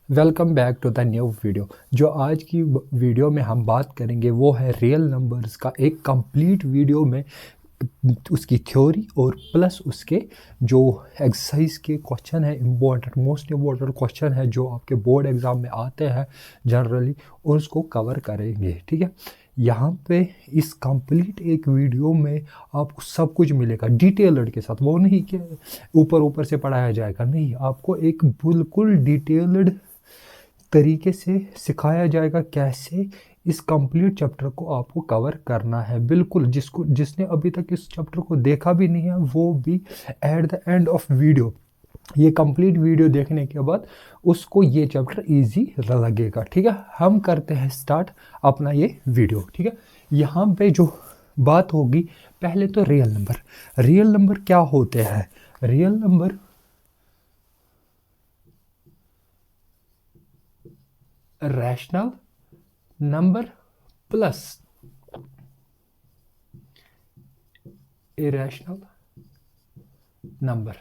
Welcome back to the new video. जो आज की वीडियो में हम बात करेंगे वो है रियल नंबर्स का एक कंप्लीट वीडियो में उसकी थ्योरी और प्लस उसके जो एक्सरसाइज के क्वेश्चन है, इम्पोर्टेंट मोस्ट इम्पोर्टेंट क्वेश्चन है जो आपके बोर्ड एग्ज़ाम में आते हैं जनरली, और उसको कवर करेंगे। ठीक है, यहाँ पे इस कंप्लीट एक वीडियो में आपको सब कुछ मिलेगा डिटेल्ड के साथ। वो नहीं कि ऊपर ऊपर से पढ़ाया जाएगा, नहीं, आपको एक बिल्कुल डिटेल्ड तरीके से सिखाया जाएगा कैसे इस कंप्लीट चैप्टर को आपको कवर करना है। बिल्कुल जिसने अभी तक इस चैप्टर को देखा भी नहीं है वो भी at the end of video, ये कंप्लीट वीडियो देखने के बाद उसको ये चैप्टर इजी लगेगा। ठीक है, हम करते हैं स्टार्ट अपना ये वीडियो। ठीक है, यहाँ पे जो बात होगी पहले तो रियल नंबर क्या होते हैं। Real number rational number plus irrational number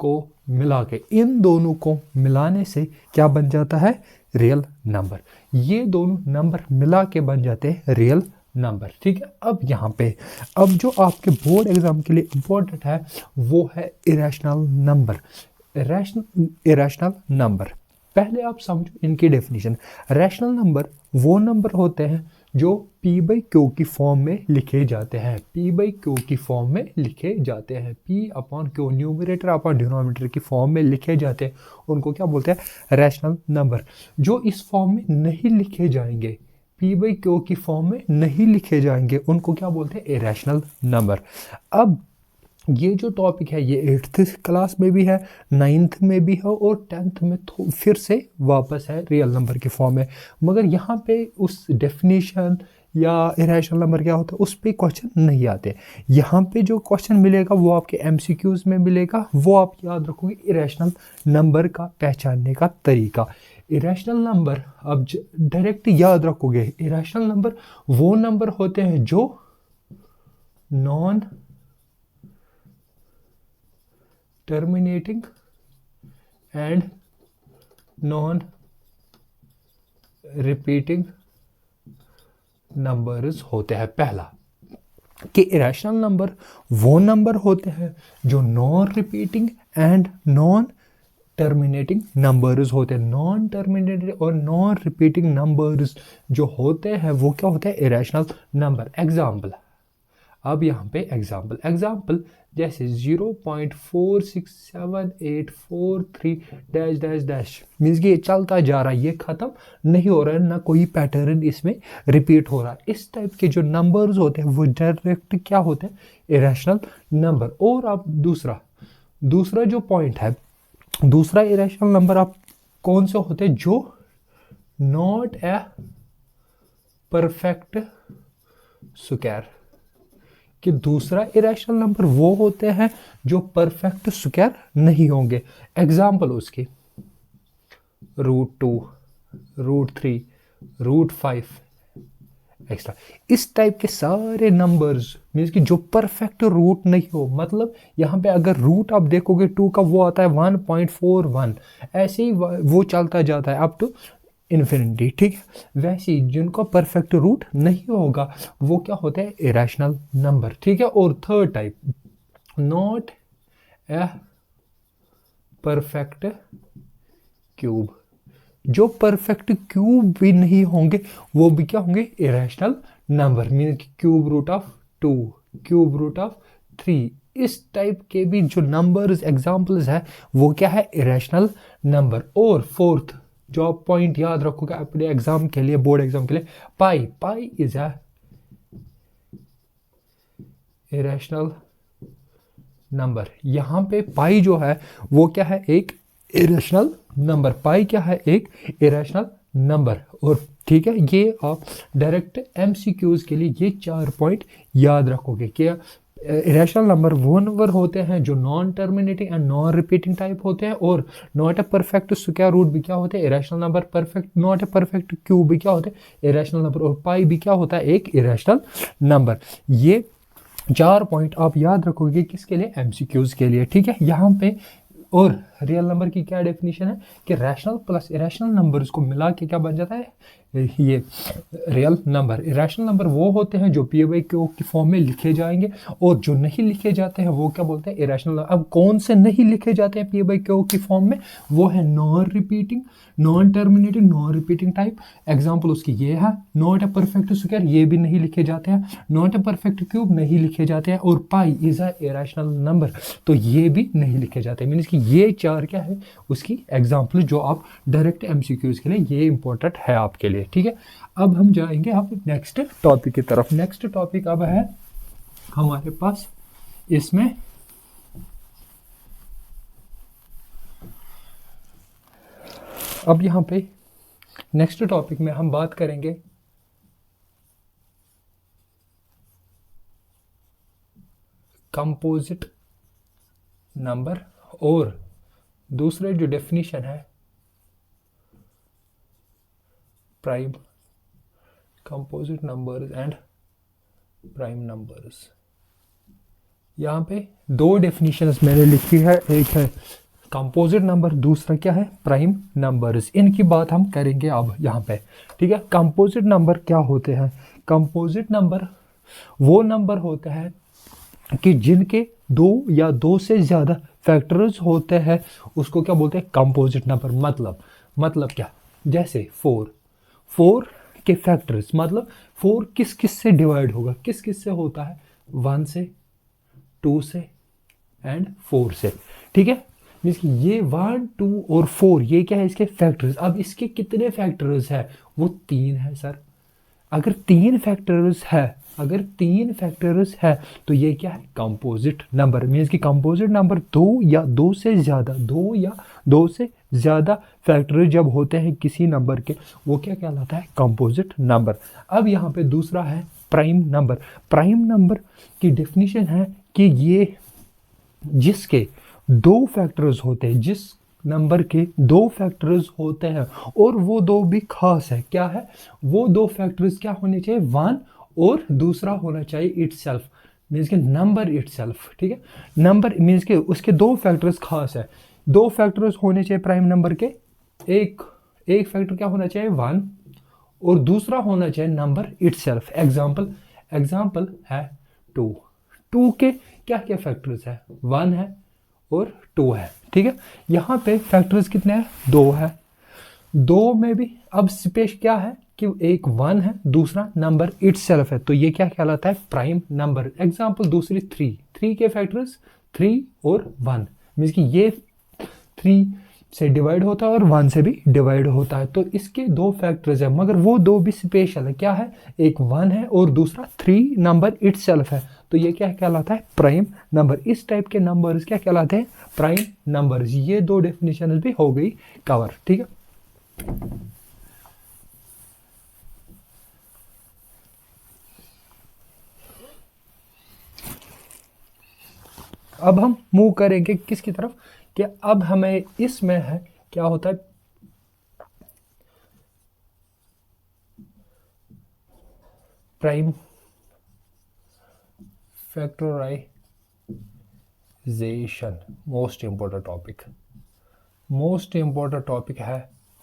को मिला के, इन दोनों को मिलाने से क्या बन जाता है, रियल नंबर। ये दोनों नंबर मिला के बन जाते हैं रियल नंबर। ठीक है, अब यहाँ पे अब जो आपके बोर्ड एग्जाम के लिए इम्पोर्टेंट है वो है इरेशनल नंबर। इरेशनल नंबर पहले आप समझो इनकी डेफिनेशन। रैशनल नंबर वो नंबर होते हैं जो P बाई क्यू की फॉर्म में लिखे जाते हैं। P बाई क्यू की फॉर्म में लिखे जाते हैं, P upon Q, numerator upon denominator की फॉर्म में लिखे जाते हैं, उनको क्या बोलते हैं, रैशनल नंबर। जो इस फॉर्म में नहीं लिखे जाएंगे, P बाई क्यू की फॉर्म में नहीं लिखे जाएंगे, उनको क्या बोलते हैं, इरेशनल नंबर। अब ये जो टॉपिक है ये 8th क्लास में भी है, 9th में भी है और 10th में तो फिर से वापस है रियल नंबर की फॉर्म में। मगर यहाँ पे उस डेफिनेशन या इरेशनल नंबर क्या होता है उस पे क्वेश्चन नहीं आते। यहाँ पे जो क्वेश्चन मिलेगा वो आपके MCQs में मिलेगा, वो आप याद रखोगे इरेशनल नंबर का पहचानने का तरीका। इरेशनल नंबर अब डायरेक्ट याद रखोगे, इरेशनल नंबर वो नंबर होते हैं जो non terminating and non repeating numbers होते हैं। पहला कि इरेशनल नंबर वो नंबर होते हैं जो non repeating and non terminating numbers होते हैं। नॉन टर्मिनेटिंग और नॉन रिपीटिंग नंबर्स जो होते हैं वो क्या होते हैं, इरेशनल नंबर। एग्जाम्पल, अब यहाँ पे एग्जाम्पल जैसे 0.467843 डैश डैश डैश, मीन्स कि ये चलता जा रहा है, ये ख़त्म नहीं हो रहा है, ना कोई पैटर्न इसमें रिपीट हो रहा है। इस टाइप के जो नंबर्स होते हैं वो डायरेक्ट क्या होते हैं, इरेशनल नंबर। और अब दूसरा जो पॉइंट है, दूसरा इरेशनल नंबर आप कौन से होते हैं, जो नॉट ए परफेक्ट स्क्वायर। कि दूसरा इरेशनल नंबर वो होते हैं जो परफेक्ट स्क्वायर नहीं होंगे। एग्जाम्पल उसकी √2, √3, √5 एक्स्ट्रा, इस टाइप के सारे नंबर्स मीन्स कि जो परफेक्ट रूट नहीं हो। मतलब यहाँ पे अगर रूट आप देखोगे 2 का वो आता है 1.41, ऐसे ही वो चलता जाता है अप टू इन्फिनिटी। ठीक है, वैसे ही जिनका परफेक्ट रूट नहीं होगा वो क्या होता है, इरेशनल नंबर। ठीक है, और third type, not a perfect cube. जो परफेक्ट क्यूब भी नहीं होंगे वो भी क्या होंगे, irrational number. Mean cube root of 2, cube root of 3, इस टाइप के भी जो नंबर्स एग्जाम्पल्स है वो क्या है, इरेशनल नंबर। और फोर्थ जो आप पॉइंट याद रखोगे अपने एग्जाम के लिए, बोर्ड एग्जाम के लिए, pi is a irrational number. यहाँ पे पाई जो है वो क्या है, एक इरेशनल नंबर। पाई क्या है, एक इरेशनल नंबर। और ठीक है, ये आप डायरेक्ट MCQs के लिए ये 4 पॉइंट याद रखोगे कि इरेशनल नंबर वो नंबर होते हैं जो non terminating and non repeating type होते हैं, और not a perfect square root भी क्या होते हैं, irrational number. Perfect not a perfect cube भी क्या होते हैं, इरेशनल नंबर। और पाई भी क्या होता है, एक इरेशनल नंबर। ये 4 पॉइंट आप याद रखोगे किसके लिए, MCQs के लिए। ठीक है, यहाँ पे और रियल नंबर की क्या डेफिनेशन है कि रैशनल प्लस इरेशनल नंबर्स को मिला के क्या बन जाता है ये रियल नंबर। इरेशनल नंबर वो होते हैं जो पी बाई क्यू की फॉर्म में लिखे जाएंगे, और जो नहीं लिखे जाते हैं वो क्या बोलते हैं इरेशनल। अब कौन से नहीं लिखे जाते हैं पी बाई क्यू की फॉर्म में, वो है non repeating, non terminating, non repeating type. Example उसकी ये है, नॉट ए परफेक्ट स्क्वायर ये भी नहीं लिखे जाते हैं, नॉट ए परफेक्ट क्यूब नहीं लिखे जाते हैं, और pi is a irrational number तो ये भी नहीं लिखे जाते। मीन्स कि ये चार क्या है उसकी एग्जाम्पल जो आप डायरेक्ट एमसीक्यूज के लिए ये इंपॉर्टेंट है आपके लिए। ठीक है, अब हम जाएंगे अब नेक्स्ट टॉपिक की तरफ। नेक्स्ट टॉपिक अब है हमारे पास, इसमें अब यहाँ पे नेक्स्ट टॉपिक में हम बात करेंगे कंपोजिट नंबर, और दूसरे जो डेफिनेशन है prime composite numbers and prime numbers. यहाँ पे दो डेफिनेशंस मैंने लिखी है, एक है कंपोजिट नंबर, दूसरा क्या है प्राइम नंबर्स। इनकी बात हम करेंगे अब यहाँ पे। ठीक है, कंपोजिट नंबर क्या होते हैं? कंपोजिट नंबर वो नंबर होते हैं कि जिनके दो या दो से ज़्यादा फैक्टर्स होते हैं, उसको क्या बोलते हैं कंपोजिट नंबर। मतलब क्या, जैसे फोर के फैक्टर्स, मतलब फोर किस किस से डिवाइड होगा, किस किस से होता है, 1 से, 2 से एंड 4 से। ठीक है, मीन्स कि ये 1, 2 और 4 ये क्या है इसके फैक्टर्स। अब इसके कितने फैक्टर्स है, वो 3 है सर। अगर 3 फैक्टर्स है तो ये क्या है कंपोजिट नंबर। मीन्स कि कंपोजिट नंबर दो या दो से ज़्यादा फैक्टर जब होते हैं किसी नंबर के, वो क्या कहलाता है कंपोजिट नंबर। अब यहाँ पे दूसरा है प्राइम नंबर। प्राइम नंबर की डेफिनेशन है कि ये जिसके दो फैक्टर्स होते हैं, जिस नंबर के दो फैक्टर्स होते हैं और वो दो भी खास है। क्या है वो दो फैक्टर्स? क्या होने चाहिए, 1 और दूसरा होना चाहिए इटसेल्फ, मीन्स के नंबर इटसेल्फ। ठीक है, नंबर मीन्स के उसके दो फैक्टर्स खास है। दो फैक्टर्स होने चाहिए प्राइम नंबर के, एक फैक्टर क्या होना चाहिए 1 और दूसरा होना चाहिए नंबर इटसेल्फ। एग्जाम्पल है 2 के क्या क्या फैक्टर्स है, 1 है और 2 है। ठीक है, यहाँ पे फैक्टर्स कितने हैं, 2 है। 2 में भी अब स्पेस क्या है कि एक 1 है, दूसरा नंबर इटसेल्फ है, तो ये क्या कहलाता है प्राइम नंबर। एग्जाम्पल दूसरी 3 के फैक्टर्स 3 और 1, मीन्स कि ये 3 से डिवाइड होता है और 1 से भी डिवाइड होता है, तो इसके दो फैक्टर्स है, मगर वो दो भी स्पेशल है। क्या है, एक 1 है और दूसरा 3 नंबर इटसेल्फ है, तो ये क्या कहलाता है प्राइम नंबर। इस टाइप के नंबर्स क्या कहलाते हैं प्राइम नंबर्स। ये दो डेफिनेशन भी हो गई कवर। ठीक है, अब हम मूव करेंगे किसकी तरफ, कि अब हमें इसमें है क्या होता है prime factorisation. Most important topic है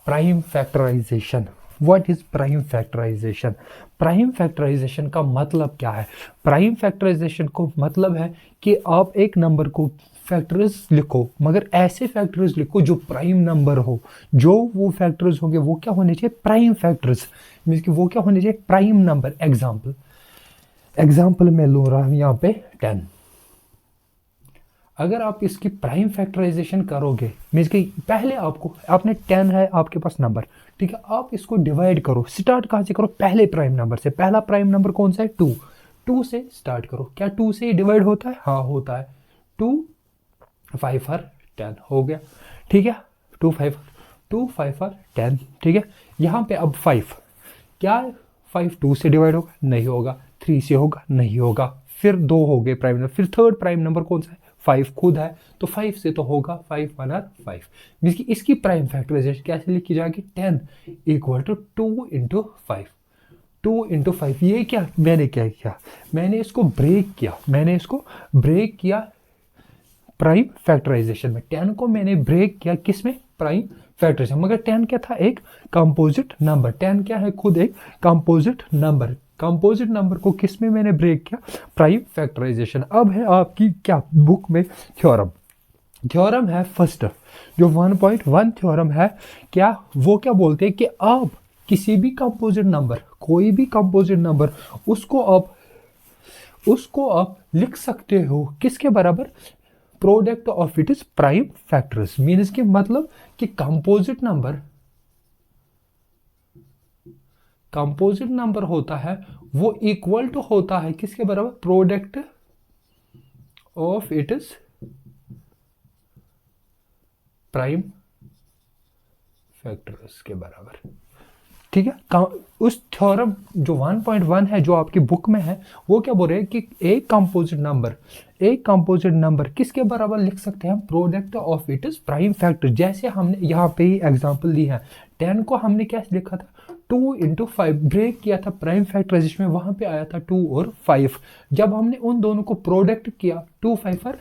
prime factorisation. What is prime factorisation? Prime factorisation का मतलब क्या है? प्राइम फैक्टराइजेशन को मतलब है कि आप एक नंबर को फैक्टर्स लिखो, मगर ऐसे फैक्टर्स लिखो जो प्राइम नंबर हो। जो वो फैक्टर्स होंगे वो क्या होने चाहिए प्राइम फैक्टर्स, मीन्स कि वो क्या होने चाहिए प्राइम नंबर। एग्जाम्पल मैं ले रहा हूँ यहाँ पे 10। अगर आप इसकी प्राइम फैक्टराइजेशन करोगे, मीन्स कि पहले आपने 10 है आपके पास नंबर, ठीक है, आप इसको डिवाइड करो। स्टार्ट कहाँ से करो, पहले प्राइम नंबर से। पहला प्राइम नंबर कौन सा है 2 से स्टार्ट करो। क्या 2 से डिवाइड होता है? हाँ होता है। 2 5 और 10 हो गया। ठीक है, 2 5 और 10। ठीक है, यहाँ पे अब 5, क्या 5 2 से डिवाइड होगा? नहीं होगा। 3 से होगा? नहीं होगा। फिर 2 हो गए प्राइम नंबर, फिर थर्ड प्राइम नंबर कौन सा है 5 खुद है, तो 5 से तो होगा 5 1 और 5। मीन्स कि इसकी प्राइम फैक्टराइजेशन कैसे लिखी जाएगी 10 इक्वल टू 2 इंटू 5। 2 इंटू 5 ये क्या मैंने क्या किया, मैंने इसको ब्रेक किया प्राइम फैक्टराइजेशन में। 10 को मैंने ब्रेक किया किस में, प्राइम फैक्टराइजेशन। मगर 10 क्या था, एक कंपोजिट नंबर। 10 क्या है, खुद एक कंपोजिट नंबर। कंपोजिट नंबर को किस में मैंने ब्रेक किया, प्राइम फैक्टराइजेशन। अब है आपकी क्या बुक में थ्योरम। थ्योरम है फर्स्ट, जो 1.1 थ्योरम है, क्या वो क्या बोलते हैं कि आप किसी भी कंपोजिट नंबर, कोई भी कंपोजिट नंबर, उसको आप लिख सकते हो किसके बराबर, product of it is prime factors. Means के मतलब कि कंपोजिट नंबर होता है वो इक्वल टू होता है किसके बराबर, product of it is prime factors के बराबर। ठीक है, उस थ्योरम जो 1.1 है जो आपकी बुक में है, वो क्या बोल रहे हैं कि एक कंपोजिट नंबर किसके बराबर लिख सकते हैं हम, product of it is prime factor. जैसे हमने यहाँ पे ही एग्जांपल दी है, 10 को हमने क्या लिखा था, 2 into 5 ब्रेक किया था प्राइम फैक्टराइजेशन में, वहां पे आया था 2 और 5। जब हमने उन दोनों को प्रोडक्ट किया 2 5 पर,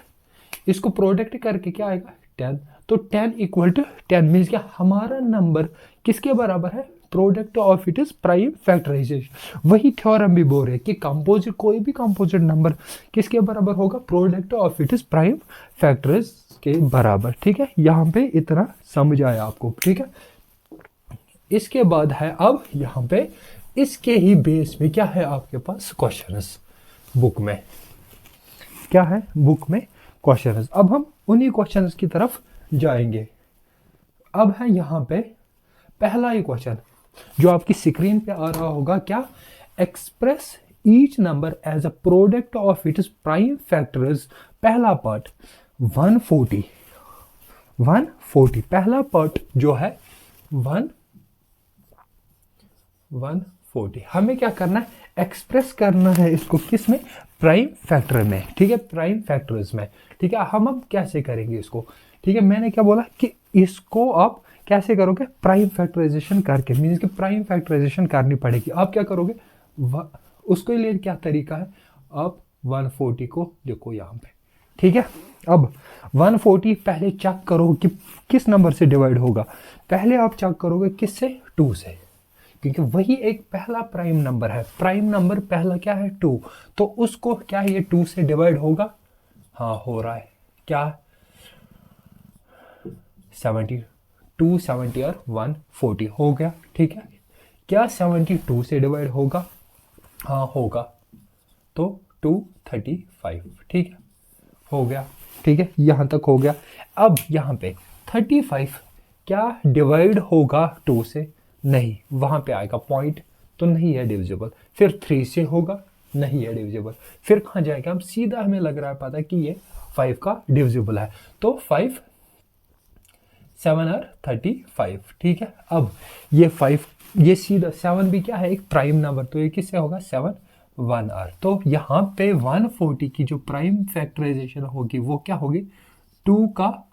इसको प्रोडक्ट करके क्या आएगा 10। तो 10 इक्वल टू 10 मीन्स क्या हमारा नंबर किसके बराबर है, product of it is prime factorization. वही थ्योरम भी बोल रहे हैं कि कंपोजिट, कोई भी कंपोजिट नंबर किसके बराबर होगा, product of it is prime factors के बराबर। ठीक है, यहाँ पे इतना समझ आया आपको। ठीक है, इसके बाद है अब यहाँ पे इसके ही बेस में क्या है आपके पास क्वेश्चंस बुक में, क्या है बुक में क्वेश्चंस। अब हम उन्हीं क्वेश्चंस की तरफ जाएंगे। अब है यहाँ पे पहला ही क्वेश्चन जो आपकी स्क्रीन पे आ रहा होगा, क्या, express each number as a product of its prime factors. पहला पार्ट 140 पहला पार्ट जो है 140 हमें क्या करना है, एक्सप्रेस करना है इसको किस में, प्राइम फैक्टर में। ठीक है, प्राइम फैक्टर्स में। ठीक है, हम अब कैसे करेंगे इसको। ठीक है, मैंने क्या बोला कि इसको आप कैसे करोगे, प्राइम फैक्टराइजेशन करके। मीन्स कि प्राइम फैक्टराइजेशन करनी पड़ेगी। आप क्या करोगे, उसके लिए क्या तरीका है, आप 140 को देखो यहाँ पे। ठीक है, अब 140 पहले चेक करो कि किस नंबर से डिवाइड होगा। पहले आप चेक करोगे किससे, 2 से, क्योंकि वही एक पहला प्राइम नंबर है। प्राइम नंबर पहला क्या है, 2, तो उसको क्या ये 2 से डिवाइड होगा, हाँ हो रहा है, क्या 70, 270 और 140 हो गया। ठीक है, क्या 72 से डिवाइड होगा, हाँ होगा, तो 235। ठीक है, हो गया। ठीक है, यहाँ तक हो गया। अब यहाँ पे 35 क्या डिवाइड होगा 2 से, नहीं, वहाँ पे आएगा पॉइंट, तो नहीं है डिविजिबल। फिर 3 से होगा, नहीं है डिविजिबल। फिर कहाँ जाएगा, हम सीधा, हमें लग रहा है पता कि ये 5 का डिविजिबल है, तो 5 7 और 35। ठीक है, अब ये 5, ये सीधा 7 भी क्या है, एक प्राइम नंबर, तो ये किससे होगा, 7 1 आर। तो यहाँ पे 140 की जो प्राइम फैक्टराइजेशन होगी वो क्या होगी, 2 का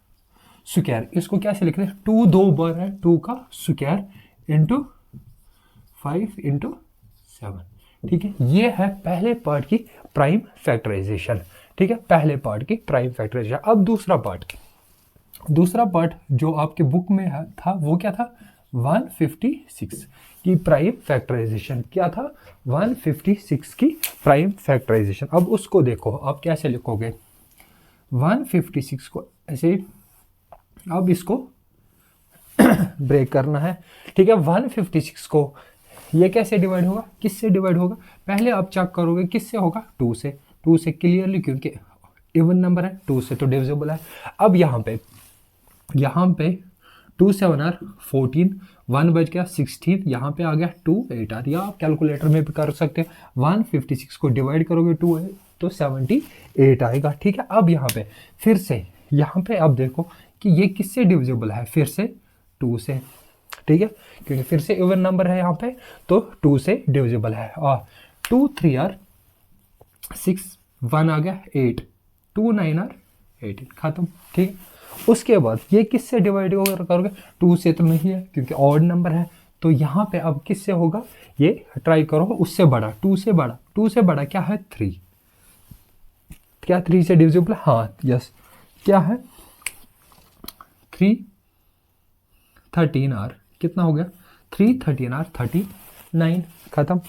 स्क्वायर। इसको कैसे लिख रहे हैं, 2 2 बार है, 2 का स्क्वायर इंटू 5 इंटू 7। ठीक है, ये है पहले पार्ट की प्राइम फैक्टराइजेशन। ठीक है, पहले पार्ट की प्राइम फैक्टराइजेशन। अब दूसरा पार्ट जो आपके बुक में था वो क्या था, 156 की प्राइम फैक्टराइजेशन। क्या था, 156 की प्राइम फैक्टराइजेशन। अब उसको देखो आप कैसे लिखोगे, 156 को ऐसे, अब इसको ब्रेक करना है। ठीक है, 156 को ये कैसे डिवाइड होगा, किससे डिवाइड होगा, पहले आप चेक करोगे किससे होगा, 2 से। 2 से क्लियरली, क्योंकि इवन नंबर है, 2 से तो डिविजिबल है। अब यहाँ पे 2 7 आर 14, 1 बच गया 16, यहाँ पे आ गया 2 8 आर, या आप कैलकुलेटर में भी कर सकते हैं। 156 को डिवाइड करोगे 2 तो 78 आएगा। ठीक है, अब यहाँ पे फिर से यहाँ पे आप देखो कि ये किससे डिविजिबल है, फिर से 2 से। ठीक है, क्योंकि फिर से इवन नंबर है यहाँ पे, तो 2 से डिविजिबल है। और 2 3 आर 6, 1 आ गया 8, 2 9 आर 18, खत्म। ठीक है, उसके बाद ये किससे डिवाइड करोगे, 2 से तो नहीं है क्योंकि ऑड नंबर है, तो यहाँ पे अब किससे होगा, ये ट्राई करो उससे बड़ा, 2 से बड़ा। 2 से बड़ा क्या है, 3, क्या 3 से डिविजिबल, हाँ यस, क्या है 313R कितना हो गया 313R 39 खत्म।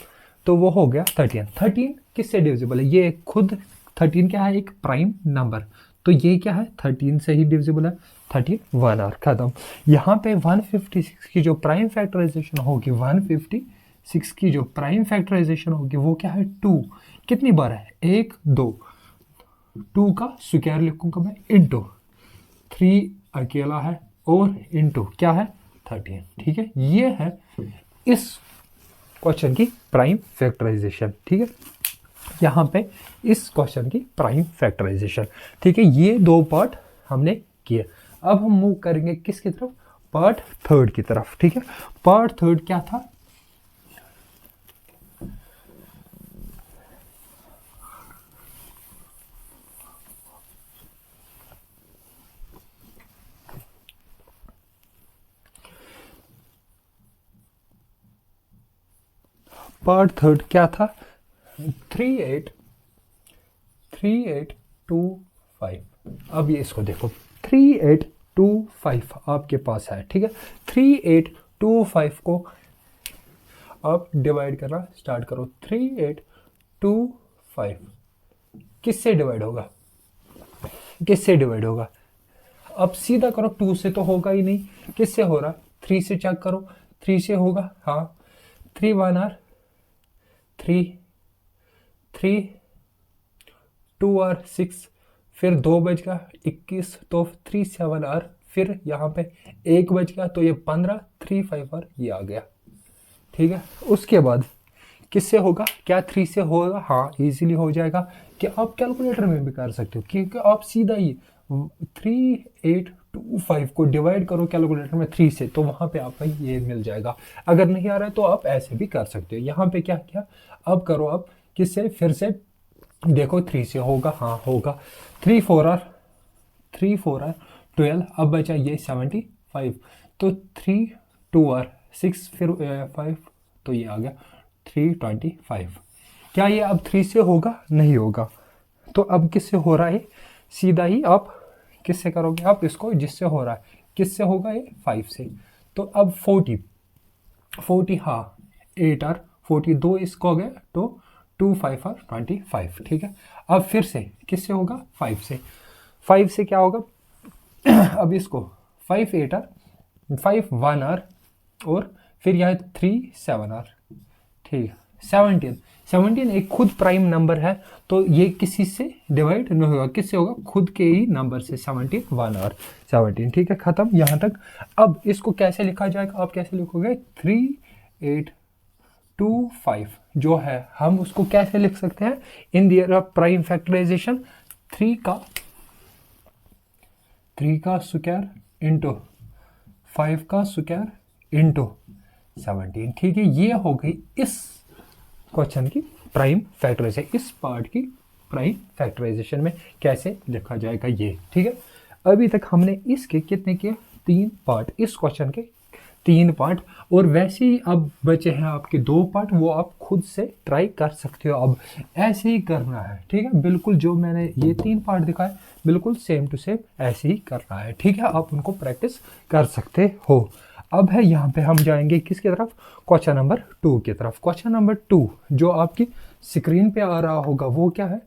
तो वो हो गया 13 किससे डिविजिबल है, ये खुद 13 क्या है एक प्राइम नंबर, तो ये क्या है 13 से ही डिविजिबल है 1 खत्म। यहाँ पे 156 की जो प्राइम फैक्टराइजेशन होगी 156 की जो प्राइम फैक्टराइजेशन होगी वो क्या है 2 कितनी बार है 1 2 2 का स्क्वायर लिखूंगा मैं इंटू 3 अकेला है और इंटू क्या है 13 ठीक है। ये है इस क्वेश्चन की प्राइम फैक्टराइजेशन ठीक है, यहाँ पे इस क्वेश्चन की प्राइम फैक्टराइजेशन ठीक है। ये दो पार्ट हमने किए। अब हम मूव करेंगे किसकी तरफ, पार्ट थर्ड की तरफ ठीक है। पार्ट थर्ड क्या था, पार्ट थर्ड क्या था 3825। अब ये इसको देखो 3825 आपके पास है ठीक है। 3825 को आप डिवाइड करना स्टार्ट करो। 3825 किससे डिवाइड होगा, किससे डिवाइड होगा, अब सीधा करो 2 से तो होगा ही नहीं, किससे हो रहा 3 से चेक करो 3 से होगा, हाँ 3 1 आर 3 3 2 आर 6 फिर 2 बज गया 21 तो 3 7 आर फिर यहाँ पे 1 बज गया तो ये 15 3 5 आर ये आ गया ठीक है। उसके बाद किससे होगा, क्या 3 से होगा, हाँ इजीली हो जाएगा कि आप कैलकुलेटर में भी कर सकते हो क्योंकि आप सीधा ही 3825 को डिवाइड करो कैलकुलेटर में 3 से तो वहाँ पे आपका ये मिल जाएगा। अगर नहीं आ रहा है तो आप ऐसे भी कर सकते हो। यहाँ पे क्या क्या अब करो, अब किससे फिर से देखो 3 से होगा, हाँ होगा 3 4 आर 12 अब बचा ये 75 तो 3 2 आर 6 फिर 5 तो ये आ गया 325। क्या ये अब 3 से होगा, नहीं होगा, तो अब किससे हो रहा है, सीधा ही आप किससे करोगे आप इसको, जिससे हो रहा है किससे होगा ये 5 से। तो अब 40 हाँ 8 आर 42 इसको हो गया तो 2 5 आर 25 ठीक है। अब फिर से किससे होगा 5 से, 5 से क्या होगा अब इसको 5 8 आर 5 1 आर और फिर यह 3 7 आर ठीक है। 17 एक खुद प्राइम नंबर है तो ये किसी से डिवाइड नहीं होगा, किससे होगा खुद के ही नंबर से 17 1 और 17 ठीक है खत्म यहाँ तक। अब इसको कैसे लिखा जाएगा, आप कैसे लिखोगे 3825 जो है हम उसको कैसे लिख सकते हैं इन दियर ऑफ प्राइम फैक्टराइजेशन 3 का स्क्वायर इंटू 5 का स्क्वायर इंटू 17 ठीक है। ये हो गई इस क्वेश्चन की प्राइम फैक्टराइजेशन, इस पार्ट की प्राइम फैक्टराइजेशन में कैसे लिखा जाएगा ये ठीक है। अभी तक हमने इसके कितने किए 3 पार्ट, इस क्वेश्चन के 3 पार्ट और वैसे ही अब बचे हैं आपके 2 पार्ट, वो आप खुद से ट्राई कर सकते हो। अब ऐसे ही करना है ठीक है, बिल्कुल जो मैंने ये 3 पार्ट दिखाए बिल्कुल सेम टू सेम ऐसे ही करना है ठीक है, आप उनको प्रैक्टिस कर सकते हो। अब है यहाँ पे हम जाएंगे किसकी तरफ, क्वेश्चन नंबर 2 की तरफ। क्वेश्चन नंबर 2 जो आपकी स्क्रीन पे आ रहा होगा वो क्या है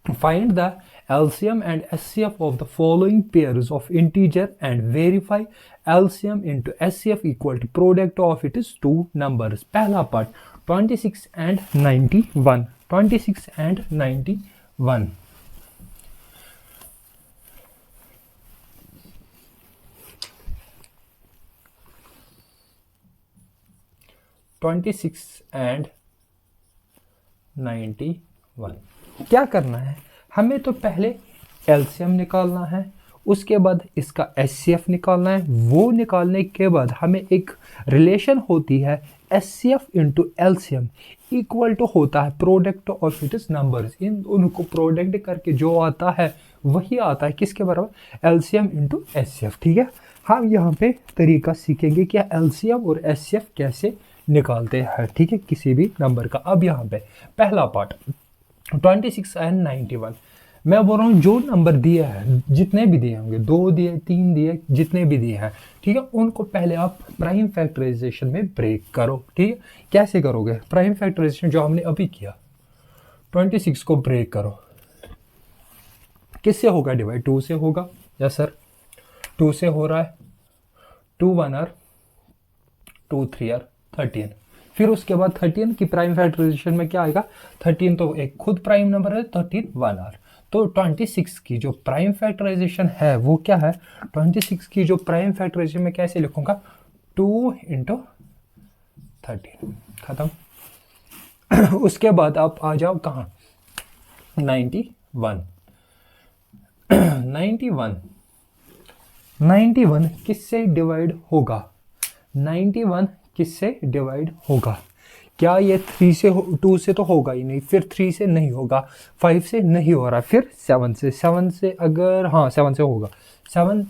find the LCM and SCF of the following pairs of integer and verify LCM into SCF equal to product of its 2 numbers। पहला पार्ट 26 and 91, 26 and 91 26 and 91 क्या करना है हमें, तो पहले एलसीएम निकालना है, उसके बाद इसका एचसीएफ निकालना है, वो निकालने के बाद हमें एक रिलेशन होती है HCF into LCM equal to होता है प्रोडक्ट ऑफ इट्स नंबर्स। इन उनको प्रोडक्ट करके जो आता है वही आता है किसके बराबर एलसीएम इंटू एचसीएफ ठीक है। हम यहाँ पे तरीका सीखेंगे कि एलसीएम और एचसीएफ कैसे निकालते हैं, ठीक है, किसी भी नंबर का। अब यहाँ पे पहला पार्ट 26 एंड 91, मैं बोल रहा हूँ जो नंबर दिए हैं, जितने भी दिए होंगे, 2 दिए, 3 दिए, जितने भी दिए हैं, ठीक है, उनको पहले आप प्राइम फैक्टराइजेशन में ब्रेक करो, ठीक है। कैसे करोगे? प्राइम फैक्टराइजेशन जो हमने अभी किया, 26 को ब्रेक करो, किससे होगा डिवाइड? 2 से होगा। यस सर, 2 से हो रहा है, 2 1 आर, 2 3 आर 13। फिर उसके बाद 13 की प्राइम फैक्टराइजेशन में क्या आएगा? 13 तो एक खुद प्राइम नंबर है, 13 1 आर। तो 26 की जो प्राइम फैक्टराइजेशन है वो क्या है? 26 की जो प्राइम फैक्टराइजेशन में कैसे लिखूंगा? 2 इंटू 13, खत्म। उसके बाद आप आ जाओ कहाँ? 91। 91 किससे डिवाइड होगा? 91 किससे डिवाइड होगा? क्या ये 3 से 2 से तो होगा ही नहीं, फिर 3 से नहीं होगा, 5 से नहीं हो रहा, फिर 7 से। 7 से अगर, हाँ 7 से होगा। 7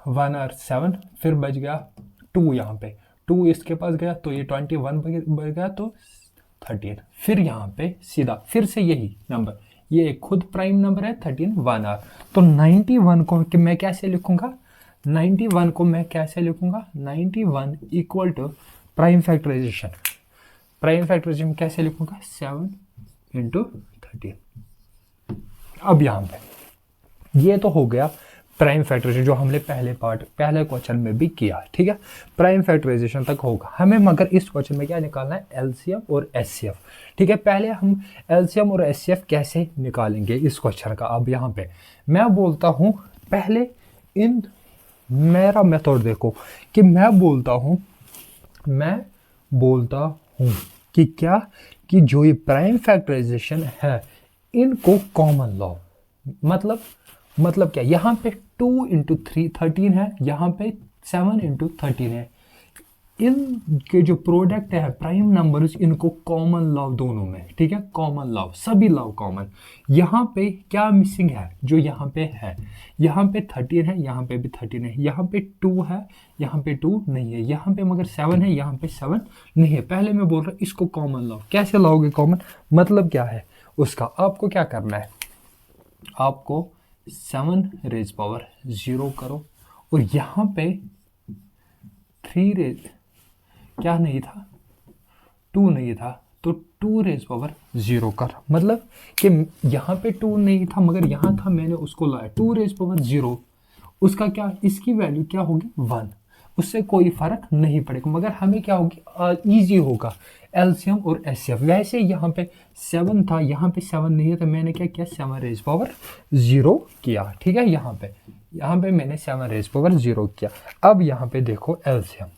1 और 7, फिर बच गया 2, यहाँ पे 2 इसके पास गया तो ये 21 बच गया, तो 13। फिर यहाँ पे सीधा फिर से यही नंबर, ये खुद प्राइम नंबर है, 13 1 आर। तो 91 को मैं कैसे लिखूंगा? 91 को मैं कैसे लिखूंगा? 91 equal to prime factorisation. Prime factorization कैसे लिखूंगा? 7 इंटू 13। अब यहाँ पे ये तो हो गया प्राइम फैक्टराइजेशन जो हमने पहले क्वेश्चन में भी किया, ठीक है। प्राइम फैक्टराइजेशन तक होगा हमें, मगर इस क्वेश्चन में क्या निकालना है? एलसीएम और एचसीएफ, ठीक है। पहले हम एलसीएम और एचसीएफ कैसे निकालेंगे इस क्वेश्चन का। अब यहाँ पे मैं बोलता हूँ पहले मेरा मेथड देखो कि मैं बोलता हूँ कि क्या, कि जो ये प्राइम फैक्टराइजेशन है इनको कॉमन लो। मतलब क्या? यहाँ पे 2 इंटू 13 है, यहाँ पे 7 इंटू 13 है। इनके जो प्रोडक्ट है प्राइम नंबर्स, इनको कॉमन लाओ दोनों में, ठीक है, कॉमन लाओ, सभी लाओ कॉमन। यहाँ पे क्या मिसिंग है? जो यहाँ पे है, यहाँ पे 13 है, यहाँ पे भी 13 है, यहाँ पे 2 है, यहाँ पे 2 नहीं है, यहाँ पे मगर 7 है, यहाँ पे 7 नहीं है। पहले मैं बोल रहा हूँ इसको कॉमन लाओ। कैसे लाओगे कॉमन? मतलब क्या है उसका? आपको क्या करना है? आपको 7 रेज पावर 0 करो, और यहाँ पे 3 रेज क्या नहीं था? 2 नहीं था, तो 2 रेज पावर 0 कर। मतलब कि यहाँ पे 2 नहीं था मगर यहाँ था, मैंने उसको लाया। 2 रेज पावर 0, उसका क्या, इसकी वैल्यू क्या होगी? 1। उससे कोई फर्क नहीं पड़ेगा, मगर हमें क्या होगी? इजी होगा एलसीएम और एचसीएफ। वैसे यहाँ पे 7 था, यहाँ पे 7 नहीं है, तो मैंने क्या किया? 7 रेज पावर 0 किया, ठीक है। यहाँ पे मैंने 7 रेज पावर 0 किया। अब यहाँ पे देखो एलसीएम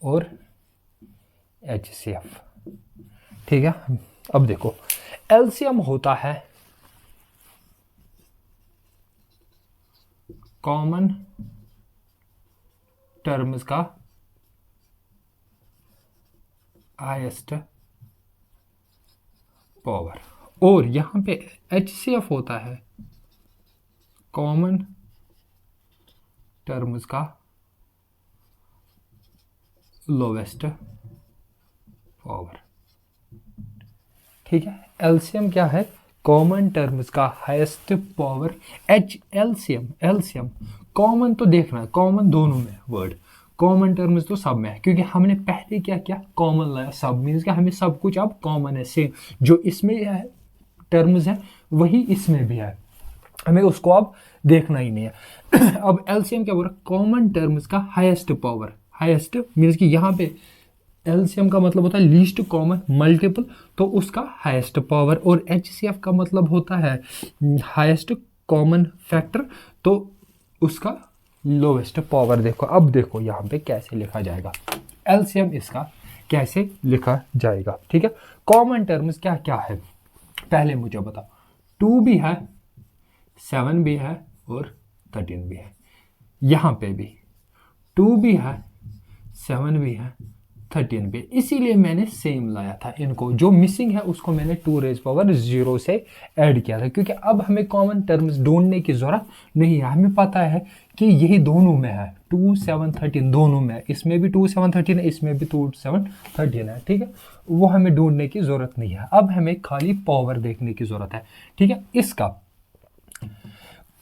और एचसीएफ, ठीक है। अब देखो एलसीएम होता है कॉमन टर्म्स का हाईएस्ट पावर, और यहां पे एचसीएफ होता है कॉमन टर्म्स का लोवेस्ट पावर, ठीक है। एलसीएम क्या है? कॉमन टर्म्स का हाईएस्ट पावर। एलसीएम कॉमन तो देखना, कॉमन दोनों में वर्ड, कॉमन टर्म्स तो सब में है, क्योंकि हमने पहले क्या किया? कॉमन लाया। सब मीन्स कि हमें सब कुछ अब कॉमन है, सेम जो इसमें है टर्म्स है वही इसमें भी है, हमें उसको अब देखना ही नहीं है। अब एलसीएम क्या बोल रहा है? कॉमन टर्म्स का हाईएस्ट पावर। हाईएस्ट मीन्स कि यहाँ पे एलसीएम का मतलब होता है लीस्ट कॉमन मल्टीपल, तो उसका हाईएस्ट पावर। और एचसीएफ का मतलब होता है हाईएस्ट कॉमन फैक्टर, तो उसका लोवेस्ट पावर। देखो अब देखो यहाँ पे कैसे लिखा जाएगा एलसीएम, इसका कैसे लिखा जाएगा, ठीक है। कॉमन टर्म्स क्या क्या है पहले मुझे बताओ। 2 भी है, 7 भी है और 13 भी है। यहाँ पे भी 2 भी है, 7 भी है, 13 पे, इसीलिए मैंने सेम लाया था इनको। जो मिसिंग है उसको मैंने 2⁻0 से ऐड किया था, क्योंकि अब हमें कॉमन टर्म्स ढूंढने की ज़रूरत नहीं है। हमें पता है कि यही दोनों में है, 2 7 13 दोनों में, इसमें भी 2 7 13 है, इसमें भी 2 7 13 है, ठीक है। वो हमें ढूंढने की ज़रूरत नहीं है, अब हमें खाली पावर देखने की ज़रूरत है, ठीक है। इसका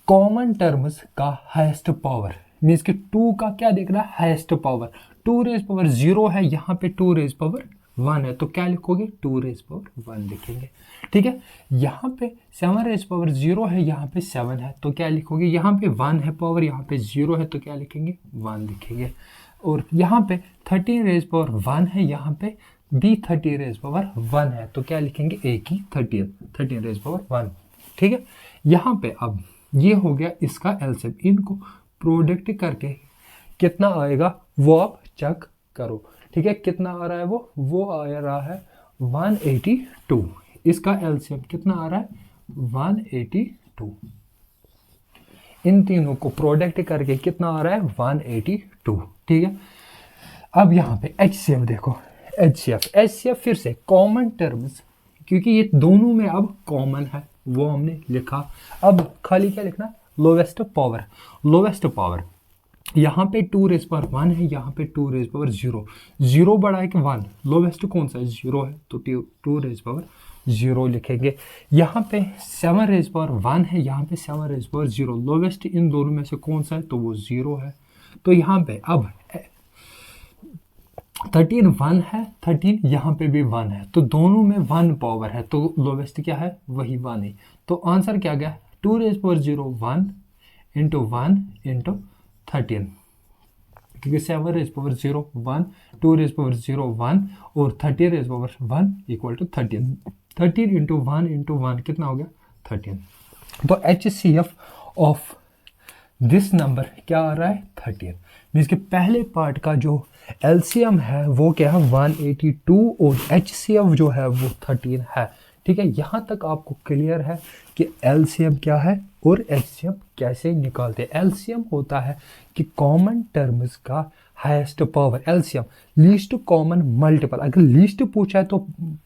कॉमन टर्म्स का हाईएस्ट पावर मीन्स कि 2 का क्या देखना है, हाईएस्ट पावर। 2⁻0 है, यहाँ पे 2⁻1 है, तो क्या लिखोगे, 2⁻1 लिखेंगे, ठीक है। यहाँ पे 7⁻0 है, यहाँ पे 7 है, तो क्या लिखोगे, यहाँ पे 1 है पावर, यहाँ पे 0 है, तो क्या लिखेंगे, 1 लिखेंगे। और यहाँ पे 13⁻1 है, यहाँ पे भी 30⁻1 है, तो क्या लिखेंगे, एक ही 13⁻1, ठीक है। यहाँ पे अब ये हो गया इसका एलसीएम, इनको प्रोडक्ट करके कितना आएगा वो आप चेक करो, ठीक है। कितना आ रहा है वो आ रहा है 182। इसका एलसीएम कितना आ रहा है, 182। इन तीनों को प्रोडक्ट करके कितना आ रहा है, 182, ठीक है। अब यहाँ पे एचसीएफ देखो, एचसीएफ फिर से कॉमन टर्म्स, क्योंकि ये दोनों में अब कॉमन है वो हमने लिखा। अब खाली क्या लिखना, लोवेस्ट पावर। यहाँ पे 2⁻1 है, यहाँ पे 2⁻0, 0 बड़ा है कि 1, लोवेस्ट कौन सा है, 0 है, तो 2⁻0 लिखेंगे। यहाँ पे 7⁻1 है, यहाँ पे 7⁻0, लोवेस्ट इन दोनों में से कौन सा है, तो वो 0 है। तो यहाँ पे अब 13 1 है, 13 यहाँ पे भी 1 है, तो दोनों में 1 पावर है, तो लोवेस्ट क्या है, वही 1 है। तो आंसर क्या गया, 2⁻0 1 इंटू 1 इंटू 13, क्योंकि 7⁻0 1, 2⁻0 1 और 30⁻1 इक्वल टू 13। 13 इंटू 1 इंटू 1 कितना हो गया, 13। तो HCF ऑफ दिस नंबर क्या आ रहा है, 13। मीन्स कि पहले पार्ट का जो एलसीएम है वो क्या है, 182 और HCF जो है वो 13 है, ठीक है। यहाँ तक आपको क्लियर है कि एलसीएम क्या है और HCF कैसे निकालते हैं। एलसीएम होता है कि कॉमन टर्म्स का highest power, LCM least common multiple. अगर लीस्ट पूछा है तो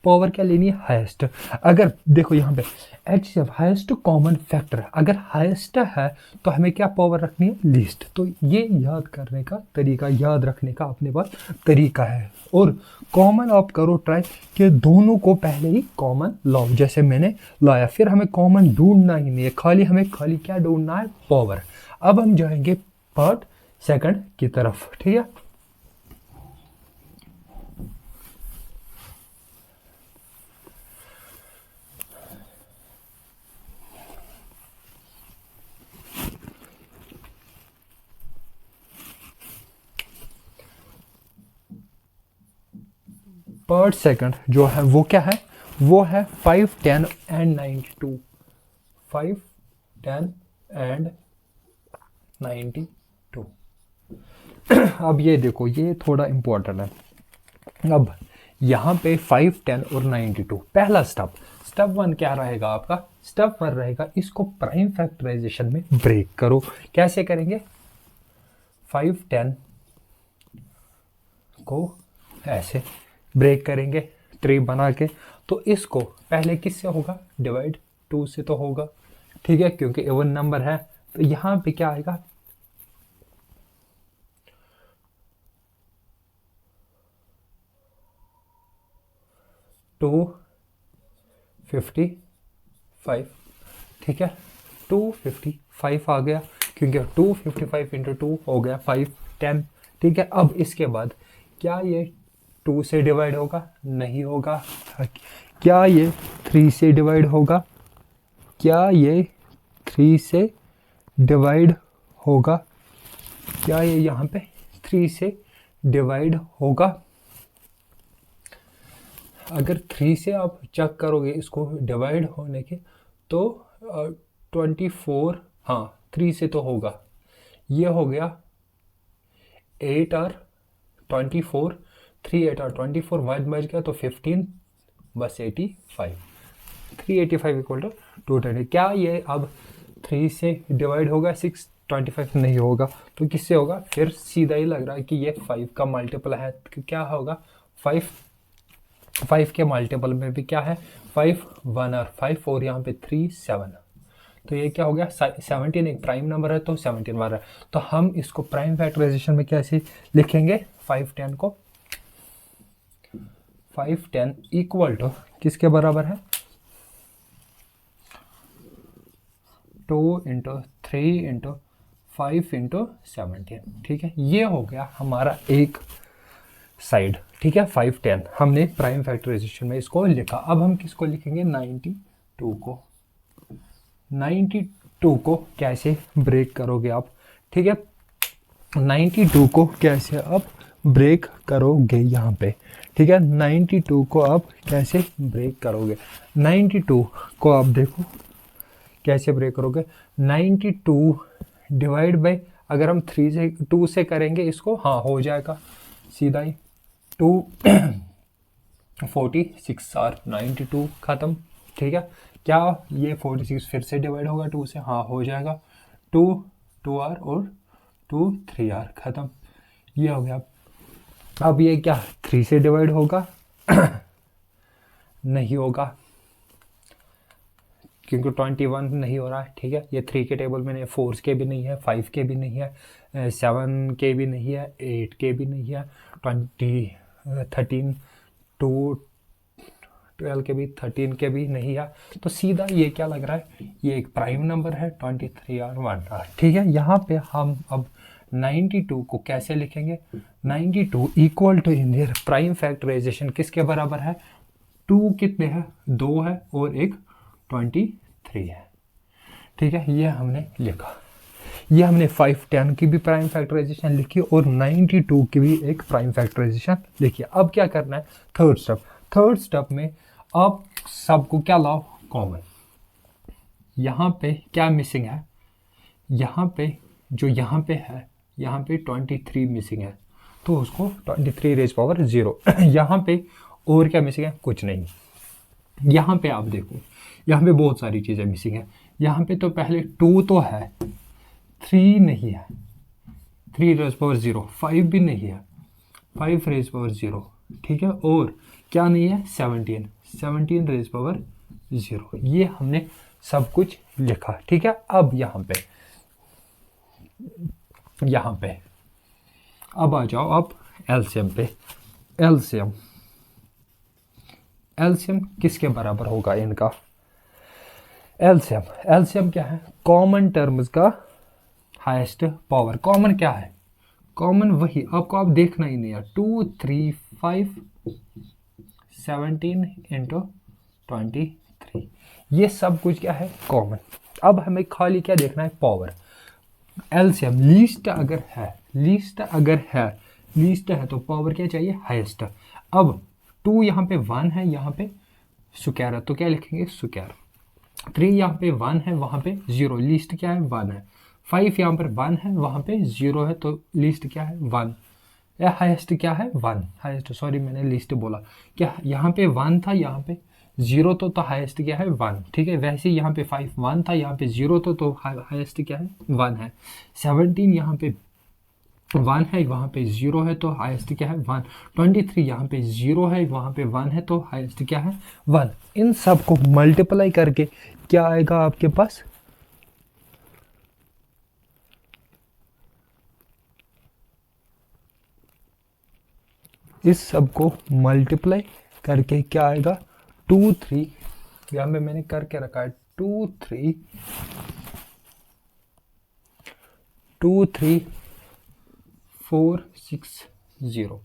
पावर क्या लेनी है, हाईएस्ट। अगर देखो यहाँ पे HCF हाईएस्ट कॉमन फैक्टर, अगर हाईएस्ट है तो हमें क्या पावर रखनी है, लीस्ट। तो ये याद करने का तरीका, याद रखने का अपने पास तरीका है। और कॉमन आप करो ट्राई कि दोनों को पहले ही कॉमन लाओ, जैसे मैंने लाया, फिर हमें कॉमन ढूंढना ही नहीं है, हमें खाली क्या ढूंढना है, पावर। अब हम जाएंगे पार्ट सेकंड की तरफ, ठीक है। पार्ट सेकंड जो है वो क्या है, वो है 5 10 एंड 92, 5 10 एंड 92। अब ये देखो, ये थोड़ा इंपॉर्टेंट है। अब यहाँ पे 5 10 और 92, पहला स्टेप 1 क्या रहेगा आपका, स्टेप 1 रहेगा इसको प्राइम फैक्टराइजेशन में ब्रेक करो। कैसे करेंगे, 5 10 को ऐसे ब्रेक करेंगे ट्री बना के, तो इसको पहले किससे होगा, डिवाइड 2 से तो होगा, ठीक है, क्योंकि इवन नंबर है। तो यहाँ पे क्या आएगा, 255, ठीक है, 255 आ गया, क्योंकि 255 इंटू 2 हो गया 5 10, ठीक है। अब इसके बाद क्या ये 2 से डिवाइड होगा, नहीं होगा। क्या ये 3 से डिवाइड होगा, क्या ये 3 से डिवाइड होगा, क्या ये यहाँ पे 3 से डिवाइड होगा। अगर 3 से आप चेक करोगे इसको डिवाइड होने के, तो 24, हाँ 3 से तो होगा, ये हो गया 8 और 24, 3 8 और 24 1 बच गया, तो 15 बस 85, 385 इक्वल टू 220। क्या ये अब 3 से डिवाइड होगा, 6 25 नहीं होगा तो किससे होगा, फिर सीधा ही लग रहा है कि ये 5 का मल्टीपल है, तो क्या होगा 5 के मल्टीपल में भी क्या है 5 1 और 5 और यहाँ पे 3 7, तो ये क्या हो गया 17 एक प्राइम नंबर है तो 17 बन रहा है। तो हम इसको प्राइम फैक्टराइजेशन में कैसे लिखेंगे, 510 को 510 इक्वल टू किसके बराबर है 2 इंटू 3 इंटू 5 इंटू 17, ठीक है। ये हो गया हमारा एक साइड, ठीक है। 510 हमने प्राइम फैक्टराइजेशन में इसको लिखा। अब हम किसको लिखेंगे 92 को, 92 को कैसे ब्रेक करोगे आप, ठीक है। 92 को कैसे आप ब्रेक करोगे यहाँ पे, ठीक है। 92 को आप कैसे ब्रेक करोगे, 92 को आप देखो कैसे ब्रेक करोगे। 92 डिवाइड बाई, अगर हम 3 से 2 से करेंगे इसको, हाँ हो जाएगा सीधा ही 2 46 और 92 ख़त्म, ठीक है। क्या ये 46 फिर से डिवाइड होगा 2 से, हाँ हो जाएगा 2 2 आर और 2 3 आर ख़त्म, ये हो गया। अब ये क्या 3 से डिवाइड होगा नहीं होगा क्योंकि 21 नहीं हो रहा है, ठीक है। ये 3 के टेबल में नहीं, 4 के भी नहीं है, 5 के भी नहीं है, 7 के भी नहीं है, 8 के भी नहीं है, 13 2 12 के भी, 13 के भी नहीं है। तो सीधा ये क्या लग रहा है, ये एक प्राइम नंबर है 23 और 1 आर, ठीक है। यहाँ पे हम अब 92 को कैसे लिखेंगे, 92 equal to in their prime factorization किसके बराबर है, 2 कितने हैं 2 है और एक 23 है, ठीक है। ये हमने लिखा, ये हमने 510 की भी प्राइम फैक्टराइजेशन लिखी और 92 की भी एक प्राइम फैक्टराइजेशन लिखी। अब क्या करना है, थर्ड स्टेप में आप सबको क्या लाओ कॉमन। यहाँ पे क्या मिसिंग है, यहाँ पे जो यहाँ पे है, यहाँ पे 23 मिसिंग है तो उसको 23 रेज पावर 0 यहाँ पे और क्या मिसिंग है, कुछ नहीं। यहाँ पे आप देखो, यहाँ पे बहुत सारी चीज़ें मिसिंग है। यहाँ पे तो पहले 2 तो है, 3 नहीं है, 3 रेज पावर 0, 5 भी नहीं है, 5 रेज पावर 0, ठीक है। और क्या नहीं है 17 रेज पावर 0, ये हमने सब कुछ लिखा, ठीक है। अब यहाँ पे अब आ जाओ आप एलसीएम पे। एलसीएम किसके बराबर होगा इनका, एलसीएम क्या है, कॉमन टर्म्स का हाईएस्ट पावर। कॉमन क्या है, कॉमन वही आपको आप देखना ही नहीं है, 2 3 5 17 इंटू 23, ये सब कुछ क्या है कॉमन। अब हमें खाली क्या देखना है, पावर। एलसीएम लीस्ट है तो पावर क्या चाहिए, हाईएस्ट। अब 2 यहाँ पे 1 है, यहाँ पे स्क्वायर है तो क्या लिखेंगे स्क्वायर। 3 यहाँ पे 1 है, वहाँ पे 0, लीस्ट क्या है 1 है। 5 यहाँ पर 1 है, वहाँ पे 0 है तो लीस्ट क्या है 1, या हाईएस्ट क्या है 1, हाईएस्ट सॉरी मैंने लीस्ट बोला, क्या यहाँ पे 1 था, यहाँ पे 0 तो हाईएस्ट क्या है 1, ठीक है। वैसे यहाँ पे 5 1 था, यहाँ पे 0 तो हाईएस्ट क्या है 1 है। 17 यहाँ पे 1 है, वहाँ पे 0 है तो हाईएस्ट क्या है 1। 23 यहाँ पे 0 है, वहाँ पे 1 है तो हाईएस्ट क्या है 1। इन सब को मल्टीप्लाई करके क्या आएगा आपके पास, इस सब को मल्टीप्लाई करके क्या आएगा 2 3, यहाँ पे मैंने करके रखा है 2 3 4 6 0,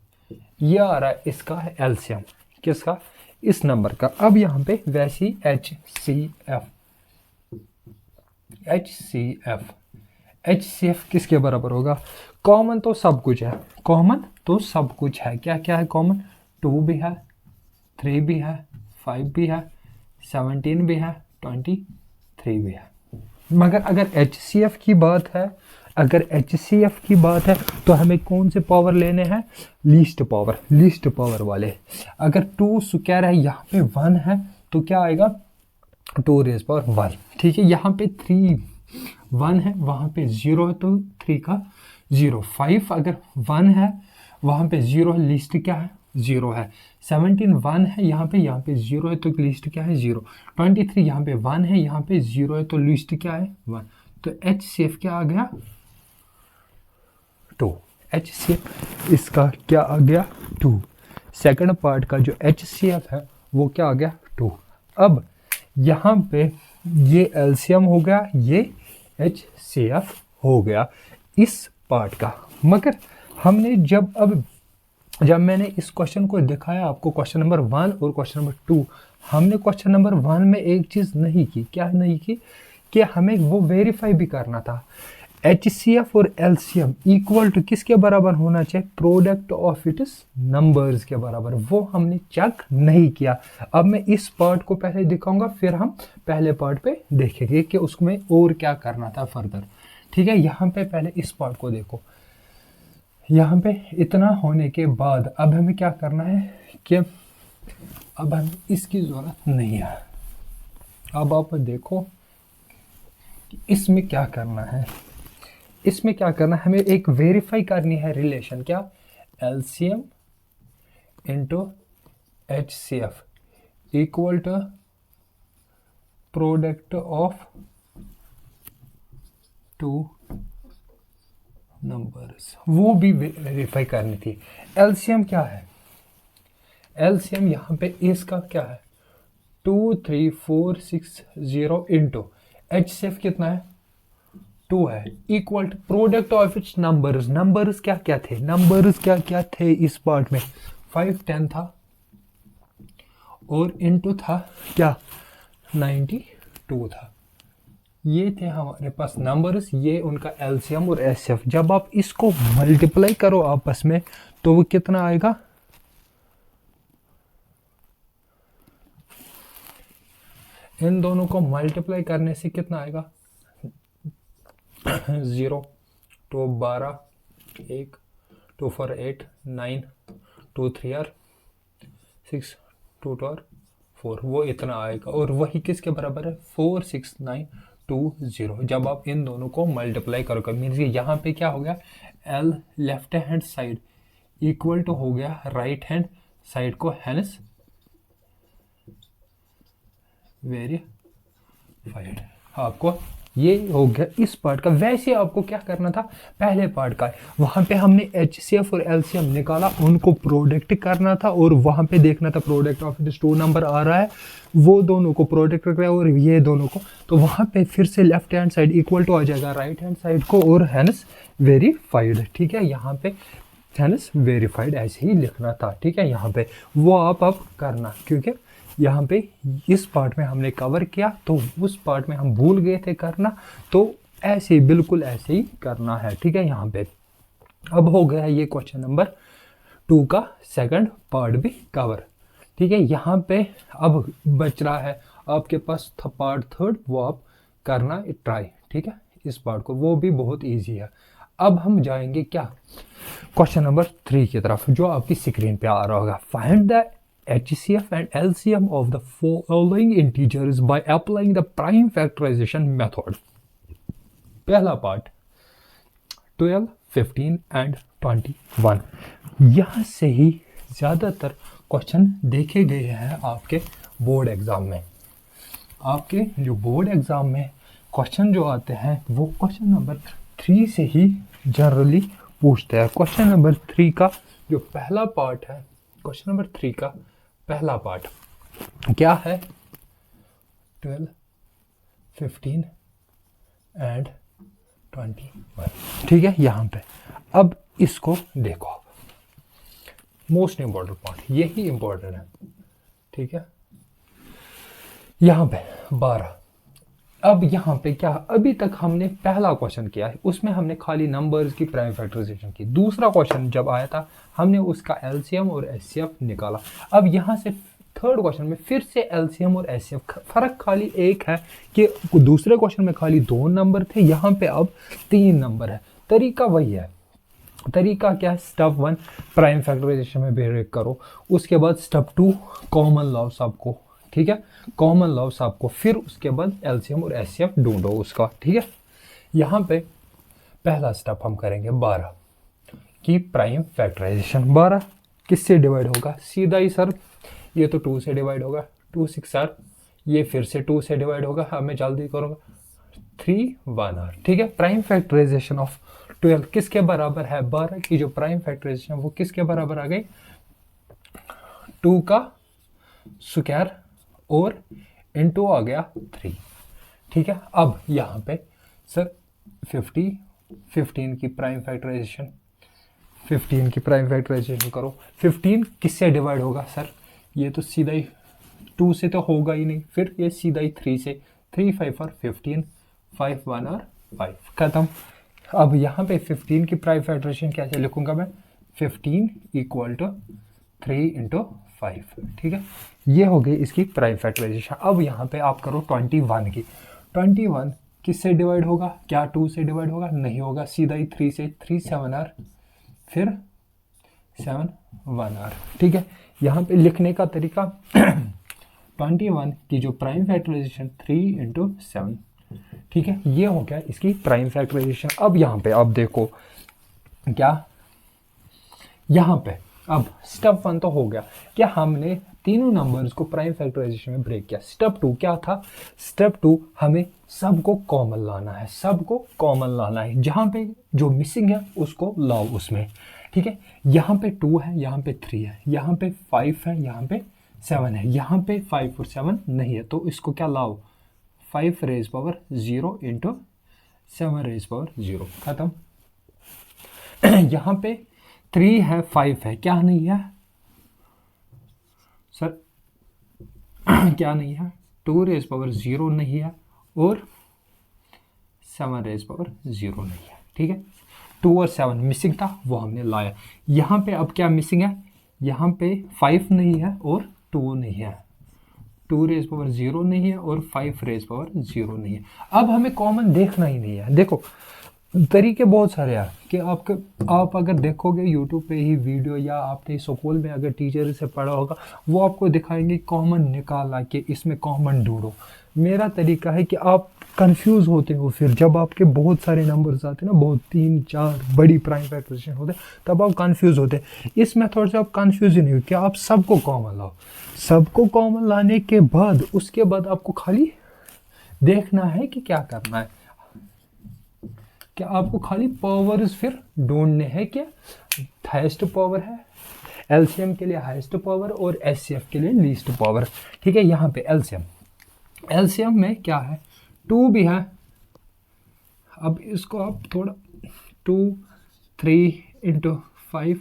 ये आ रहा है इसका है एलसीएम किसका, इस नंबर का। अब यहाँ पे वैसी HCF किसके बराबर होगा, कॉमन तो सब कुछ है, क्या क्या है कॉमन, 2 भी है, 3 भी है, 5 भी है, 17 भी है, 23 भी है। मगर अगर HCF की बात है तो हमें कौन से पावर लेने हैं, लीस्ट पावर वाले। अगर 2 स्क्वायर है, यहाँ पे 1 है तो क्या आएगा 2 रेज पावर 1, ठीक है। यहाँ पे 3 1 है वहाँ पे 0 है तो 3 का 0। 5 अगर 1 है वहाँ पे 0 है, लिस्ट क्या है 0 है। 17 1 है यहाँ पे 0 है तो लिस्ट क्या है 0। 23 यहाँ पे 1 है यहाँ पे 0 है तो लिस्ट क्या है 1। तो HCF क्या आ गया 2। HCF इसका क्या आ गया 2। सेकंड पार्ट का जो HCF है वो क्या आ गया 2। अब यहाँ पे ये LCM हो गया, ये HCF हो गया इस पार्ट का। मगर हमने जब मैंने इस क्वेश्चन को दिखाया आपको, क्वेश्चन नंबर 1 और क्वेश्चन नंबर 2, हमने क्वेश्चन नंबर 1 में एक चीज़ नहीं की। क्या नहीं की कि हमें वो वेरीफाई भी करना था HCF और LCM इक्वल टू किसके बराबर होना चाहिए, प्रोडक्ट ऑफ इट्स नंबर्स के बराबर। वो हमने चेक नहीं किया। अब मैं इस पार्ट को पहले दिखाऊंगा, फिर हम पहले पार्ट पे देखेंगे कि उसमें और क्या करना था फर्दर। ठीक है, यहाँ पे पहले इस पार्ट को देखो। यहाँ पे इतना होने के बाद अब हमें क्या करना है कि अब हमें इसकी ज़रूरत नहीं है। अब आप देखो कि इसमें क्या करना है। इसमें क्या करना है, हमें एक वेरीफाई करनी है रिलेशन, क्या LCM into HCF equal to product of two numbers, वो भी वेरीफाई करनी थी। LCM क्या है, LCM यहाँ पे इसका क्या है 23460 इंटू HCF कितना है 2 है equal to product of its numbers. Numbers क्या क्या थे, नंबर्स क्या क्या थे इस पार्ट में 5 10 था और इंटू था क्या 92 था। ये थे हमारे पास नंबर्स, ये उनका LCM और HCF। जब आप इसको मल्टीप्लाई करो आपस में तो वो कितना आएगा, इन दोनों को मल्टीप्लाई करने से कितना आएगा 0 2 12 1 2 4 8 9 2 3 6 2 2 4, वो इतना आएगा। और वही किसके बराबर है 46920। जब आप इन दोनों को मल्टीप्लाई करोगे मीन्स यहाँ पे क्या हो गया L left hand side equal to हो गया राइट हैंड साइड को, हैंस वेरीफाइड। आपको ये हो गया इस पार्ट का। वैसे आपको क्या करना था पहले पार्ट का, वहाँ पे हमने HCF और LCM निकाला, उनको प्रोडक्ट करना था और वहाँ पे देखना था प्रोडक्ट ऑफ इट्स 2 नंबर आ रहा है, वो दोनों को प्रोडक्ट कर रहा है और ये दोनों को, तो वहाँ पे फिर से left hand side equal to आ जाएगा राइट हैंड साइड को और हैंस वेरीफाइड। ठीक है, यहाँ पे हैंस वेरीफाइड ऐसे ही लिखना था। ठीक है, यहाँ पे वो आप करना, क्योंकि यहाँ पे इस पार्ट में हमने कवर किया तो उस पार्ट में हम भूल गए थे करना, तो ऐसे बिल्कुल ऐसे ही करना है। ठीक है, यहाँ पे अब हो गया ये क्वेश्चन नंबर 2 का सेकंड पार्ट भी कवर। ठीक है, यहाँ पे अब बच रहा है आपके पास था पार्ट थर्ड, वो आप करना ट्राई। ठीक है, इस पार्ट को, वो भी बहुत ईजी है। अब हम जाएंगे क्या क्वेश्चन नंबर 3 की तरफ, जो आपकी स्क्रीन पे आ रहा होगा। Find the HCF and LCM of the following integers by applying the prime factorization method। पहला पार्ट 12 15 and 21। यहाँ से ही ज़्यादातर क्वेश्चन देखे गए हैं आपके बोर्ड एग्ज़ाम में। आपके जो बोर्ड एग्ज़ाम में क्वेश्चन जो आते हैं वो क्वेश्चन नंबर 3 से ही जनरली पूछते हैं। क्वेश्चन नंबर 3 का जो पहला पार्ट है, क्वेश्चन नंबर 3 का पहला पार्ट क्या है 12 15 एंड 21। ठीक है, यहाँ पे अब इसको देखो, मोस्ट इंपॉर्टेंट पार्ट यही इंपॉर्टेंट है। ठीक है, यहाँ पे 12। अब यहाँ पे क्या, अभी तक हमने पहला क्वेश्चन किया है, उसमें हमने खाली नंबर्स की प्राइम फैक्टराइजेशन की। दूसरा क्वेश्चन जब आया था हमने उसका LCM और HCF निकाला। अब यहाँ से थर्ड क्वेश्चन में फिर से LCM और HCF, फर्क खाली एक है कि दूसरे क्वेश्चन में खाली 2 नंबर थे, यहाँ पे अब 3 नंबर है। तरीका वही है। तरीका क्या है, स्टेप 1 प्राइम फैक्टराइजेशन में ब्रेक करो, उसके बाद स्टेप 2 कॉमन लॉस आपको। ठीक है, कॉमन लॉस आपको, फिर उसके बाद LCM और HCF ढूंढो उसका। ठीक है, यहाँ पे पहला स्टेप हम करेंगे 12 की प्राइम फैक्टराइजेशन। 12 किससे डिवाइड होगा? सीधा ही सर, ये तो 2 से डिवाइड होगा, 2 6 सर, ये फिर से 2 से डिवाइड होगा। अब मैं जल्दी करूँगा, 3 1 आर। ठीक है, प्राइम फैक्टराइजेशन ऑफ 12 किसके बराबर है? 12 की जो प्राइम फैक्टराइजेशन वो किसके बराबर आ गई? 2 का स्क्वायर और इनटू आ गया 3। ठीक है, अब यहाँ पे सर 15 की प्राइम फैक्टराइजेशन, 15 की प्राइम फैक्टराइजेशन करो। 15 किससे डिवाइड होगा सर? ये तो सीधा ही 2 से तो होगा ही नहीं, फिर ये सीधा ही 3 से, 3 5 और 15, 5 1 और 5 खत्म। अब यहाँ पे 15 की प्राइम फैक्टराइजेशन कैसे लिखूंगा मैं? 15 इक्वल टू 3 इंटू 5। ठीक है, ये हो गई इसकी प्राइम फैक्टराइजेशन। अब यहाँ पे आप करो 21 की। 21 किससे डिवाइड होगा? क्या 2 से डिवाइड होगा? नहीं होगा, सीधा ही 3 से, 3 7 आर, फिर 7 1 आर। ठीक है, यहाँ पे लिखने का तरीका 21 की जो प्राइम फैक्टराइजेशन 3 इंटू 7। ठीक है, ये हो गया इसकी प्राइम फैक्टराइजेशन। अब यहाँ पे आप देखो क्या, यहाँ पे अब स्टेप 1 तो हो गया कि हमने तीनों नंबर्स को प्राइम फैक्टराइजेशन में ब्रेक किया। स्टेप 2 क्या था? स्टेप 2 हमें सबको कॉमन लाना है, सबको कॉमन लाना है, जहाँ पे जो मिसिंग है उसको लाओ उसमें। ठीक है, यहाँ पे 2 है, यहाँ पे 3 है, यहाँ पे 5 है, यहाँ पे 7 है, यहाँ पे 5 और 7 नहीं है, तो इसको क्या लाओ? 5 raise power 0 into 7 raise power 0 खत्म। यहाँ पे 3 है, 5 है, क्या नहीं है सर? क्या नहीं है? 2 रेज पावर 0 नहीं है और 7 रेज पावर 0 नहीं है। ठीक है, 2 और 7 मिसिंग था, वो हमने लाया। यहाँ पे अब क्या मिसिंग है? यहाँ पे 5 नहीं है और 2 नहीं है, 2 रेज पावर 0 नहीं है और 5 रेज पावर 0 नहीं है। अब हमें कॉमन देखना ही नहीं है। देखो तरीके बहुत सारे हैं कि आप अगर देखोगे यूट्यूब पे ही वीडियो या आपने स्कूल में अगर टीचर से पढ़ा होगा, वो आपको दिखाएंगे कॉमन निकाला कि इसमें कॉमन ढूंढो। मेरा तरीका है कि आप कंफ्यूज होते हो, फिर जब आपके बहुत सारे नंबर्स आते हैं ना, बहुत 3 4 बड़ी प्राइम फैक्टराइजेशन होते हैं, तब आप कंफ्यूज होते हैं। इस मेथड से आप कंफ्यूज ही नहीं हो कि आप सबको कॉमन लाओ। सबको कॉमन लाने के बाद उसके बाद आपको खाली देखना है कि क्या करना है, क्या आपको खाली पावर्स फिर ढूंढने हैं। क्या हाईएस्ट पावर है? एलसीएम के लिए हाईएस्ट पावर और एचसीएफ के लिए लीस्ट पावर। ठीक है, यहाँ पे एलसीएम में क्या है? 2 भी है। अब इसको आप थोड़ा 2 3 इंटू 5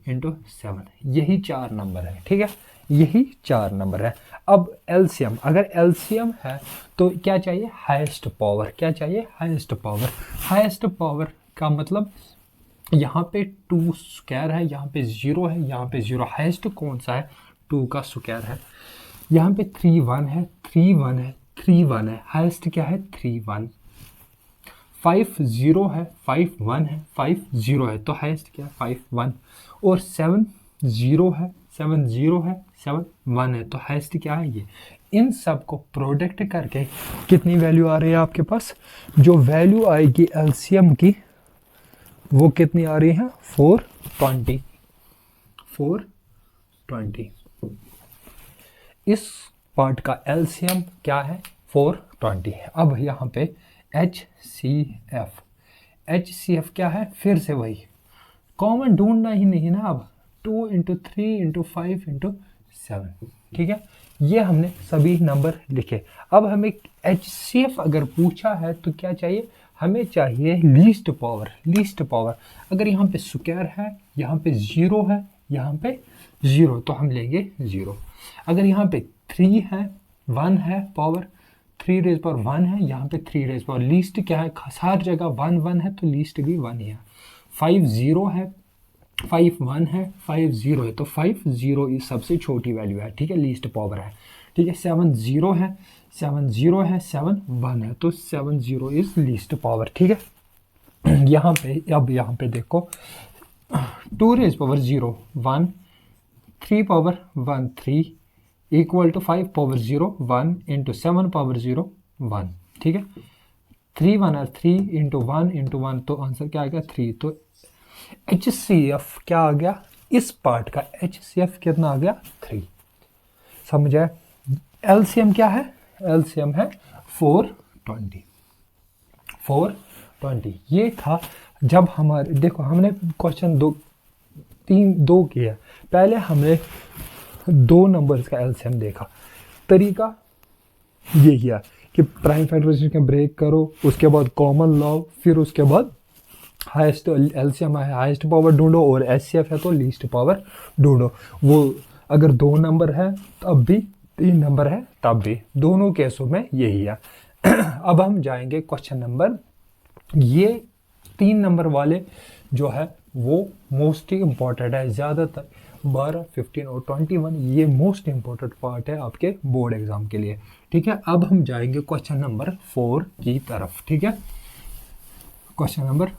इंटू 7, यही 4 नंबर है। ठीक है, यही 4 नंबर है। अब एलसीएम, अगर एलसीएम है तो क्या चाहिए? Highest power. क्या चाहिए? Highest power. हाईएस्ट पावर का मतलब यहाँ पे 2 स्क्वायर है, यहाँ पे 0 है, यहाँ पे 0। हाईएस्ट कौन सा है? 2 का स्क्वायर है। यहाँ पे 3 1 है, 3 1 है, 3 1 है। हाईएस्ट क्या है? 3 1। 5 0 है, 5 1 है, 5 0 है, तो हाईएस्ट क्या है? 5 1। और 7 0 है, 7 0 है, 7 1 है, तो हाईएस्ट क्या है? ये। इन सब को प्रोडक्ट करके कितनी वैल्यू आ रही है आपके पास? जो वैल्यू आएगी एलसीएम की वो कितनी आ रही है? 420। 420। इस पार्ट का एलसीएम क्या है? 420 है। अब यहाँ पे HCF, HCF क्या है? फिर से वही कॉमन ढूंढना ही नहीं ना। अब 2 इंटू 3 इंटू 5 इंटू 7। ठीक है, ये हमने सभी नंबर लिखे। अब हमें HCF अगर पूछा है तो क्या चाहिए? हमें चाहिए लीस्ट पावर। लीस्ट पावर अगर यहाँ पे स्क्वायर है, यहाँ पे 0 है, यहाँ पे 0, तो हम लेंगे 0। अगर यहाँ पे 3 है, 1 है, पावर 3 रेज पावर 1 है, यहाँ पे 3 रेज पावर, लीस्ट क्या है? हर जगह 1 1 है, तो लीस्ट भी 1 ही है। 5 0 है, 5 1 है, 5 0 है, तो 5 0 इस सबसे छोटी वैल्यू है। ठीक है, लीस्ट पावर है। ठीक है, 7 0 है, 7 0 है, 7 1 है, तो 7 0 इज लीस्ट पावर। ठीक है, यहाँ पे अब यहाँ पे देखो 2 raise power 0 1, 3 power 1 3 equal to 5 power 0 1 into 7 power 0 1। ठीक है, 3 1 और 3 इंटू 1 तो आंसर क्या आ गया 3। तो HCF क्या आ गया इस पार्ट का, HCF कितना आ गया 3। समझ आए। LCM क्या है, LCM है 420। 420 ये था। जब हमारे देखो हमने क्वेश्चन दो किया। पहले हमने दो नंबर्स का एलसीएम देखा। तरीका ये किया कि प्राइम फैक्टराइजेशन का ब्रेक करो, उसके बाद कॉमन लाओ, फिर उसके बाद हाईएस्ट एलसीएम है हाईएस्ट पावर ढूंढो, और एचसीएफ है तो लीस्ट पावर ढूंढो। वो अगर 2 नंबर है तब भी, 3 नंबर है तब भी, दोनों केसों में यही है। अब हम जाएंगे क्वेश्चन नंबर, ये 3 नंबर वाले जो है वो मोस्ट इम्पॉर्टेंट है। ज़्यादातर 12, 15 और 21 ये मोस्ट इम्पॉर्टेंट पार्ट है आपके बोर्ड एग्जाम के लिए। ठीक है, अब हम जाएंगे क्वेश्चन नंबर 4 की तरफ। ठीक है, क्वेश्चन नंबर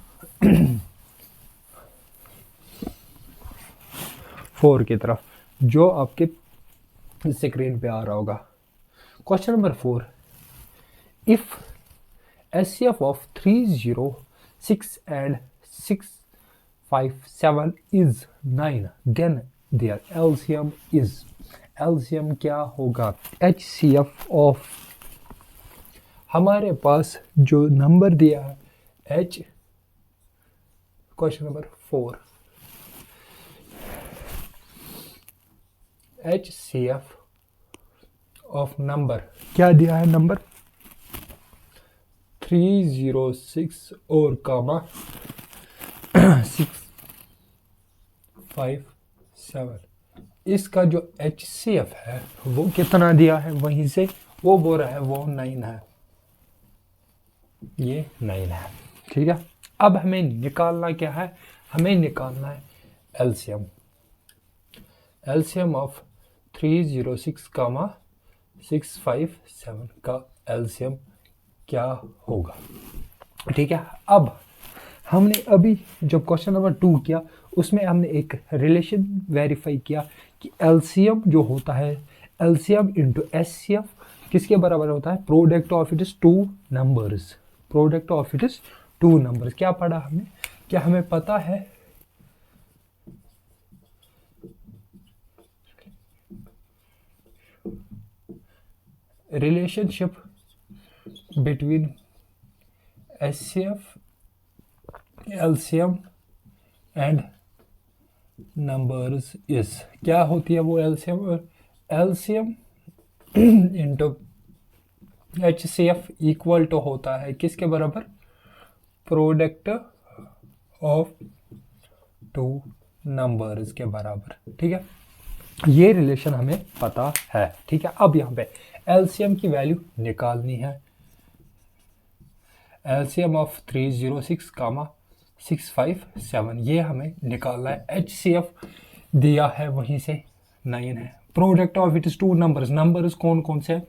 4 की तरफ जो आपके स्क्रीन पे आ रहा होगा। Question number 4, if HCF of 306 and 657 is 9, then their LCM is, LCM क्या होगा HCF of, हमारे पास जो नंबर दिया है H, question number 4, HCF of number क्या दिया है, नंबर 306 और कामा 657, इसका जो HCF है वो कितना दिया है, वहीं से वो बोल रहा है वो 9 है, ये 9 है। ठीक है, अब हमें निकालना क्या है, हमें निकालना है LCM, LCM ऑफ 306 कामा 657 का LCM क्या होगा। ठीक है, अब हमने अभी जब क्वेश्चन नंबर 2 किया उसमें हमने एक रिलेशन वेरीफाई किया कि एलसीएम जो होता है, एलसीएम इंटू एचसीएफ किसके बराबर होता है, product of it is 2 numbers, product of it is 2 numbers. क्या पढ़ा हमने, क्या हमें पता है relationship between HCF, LCM and numbers is, क्या होती है वो LCM और LCM into HCF equal to होता है किसके बराबर, प्रोडक्ट ऑफ 2 नंबर्स के बराबर। ठीक है, ये रिलेशन हमें पता है। ठीक है, अब यहाँ पे LCM की वैल्यू निकालनी है। LCM ऑफ 306 कामा 657 ये हमें निकालना है। HCF दिया है वहीं से 9 है। Product of it is 2 numbers, numbers कौन कौन से,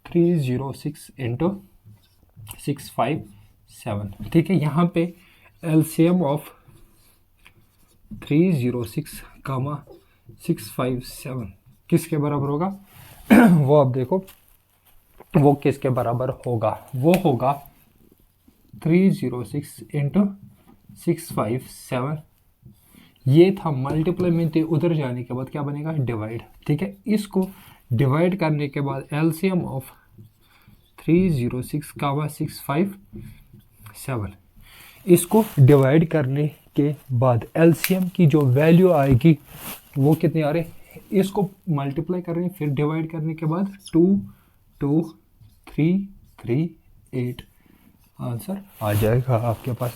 306 इंटू 657। ठीक है, यहाँ पे LCM ऑफ 306 कामा 657 किसके बराबर होगा वो आप देखो, वो किसके बराबर होगा, वो होगा 306 इंटू 657, ये था मल्टीप्लाई में, तो उधर जाने के बाद क्या बनेगा, डिवाइड। ठीक है, इसको डिवाइड करने के बाद एलसीएम ऑफ 306 कावा 657, इसको डिवाइड करने के बाद एलसीएम की जो वैल्यू आएगी वो कितनी आ रही, इसको मल्टीप्लाई कर रहे हैं, फिर डिवाइड करने के बाद 22338 आंसर आ जाएगा आपके पास।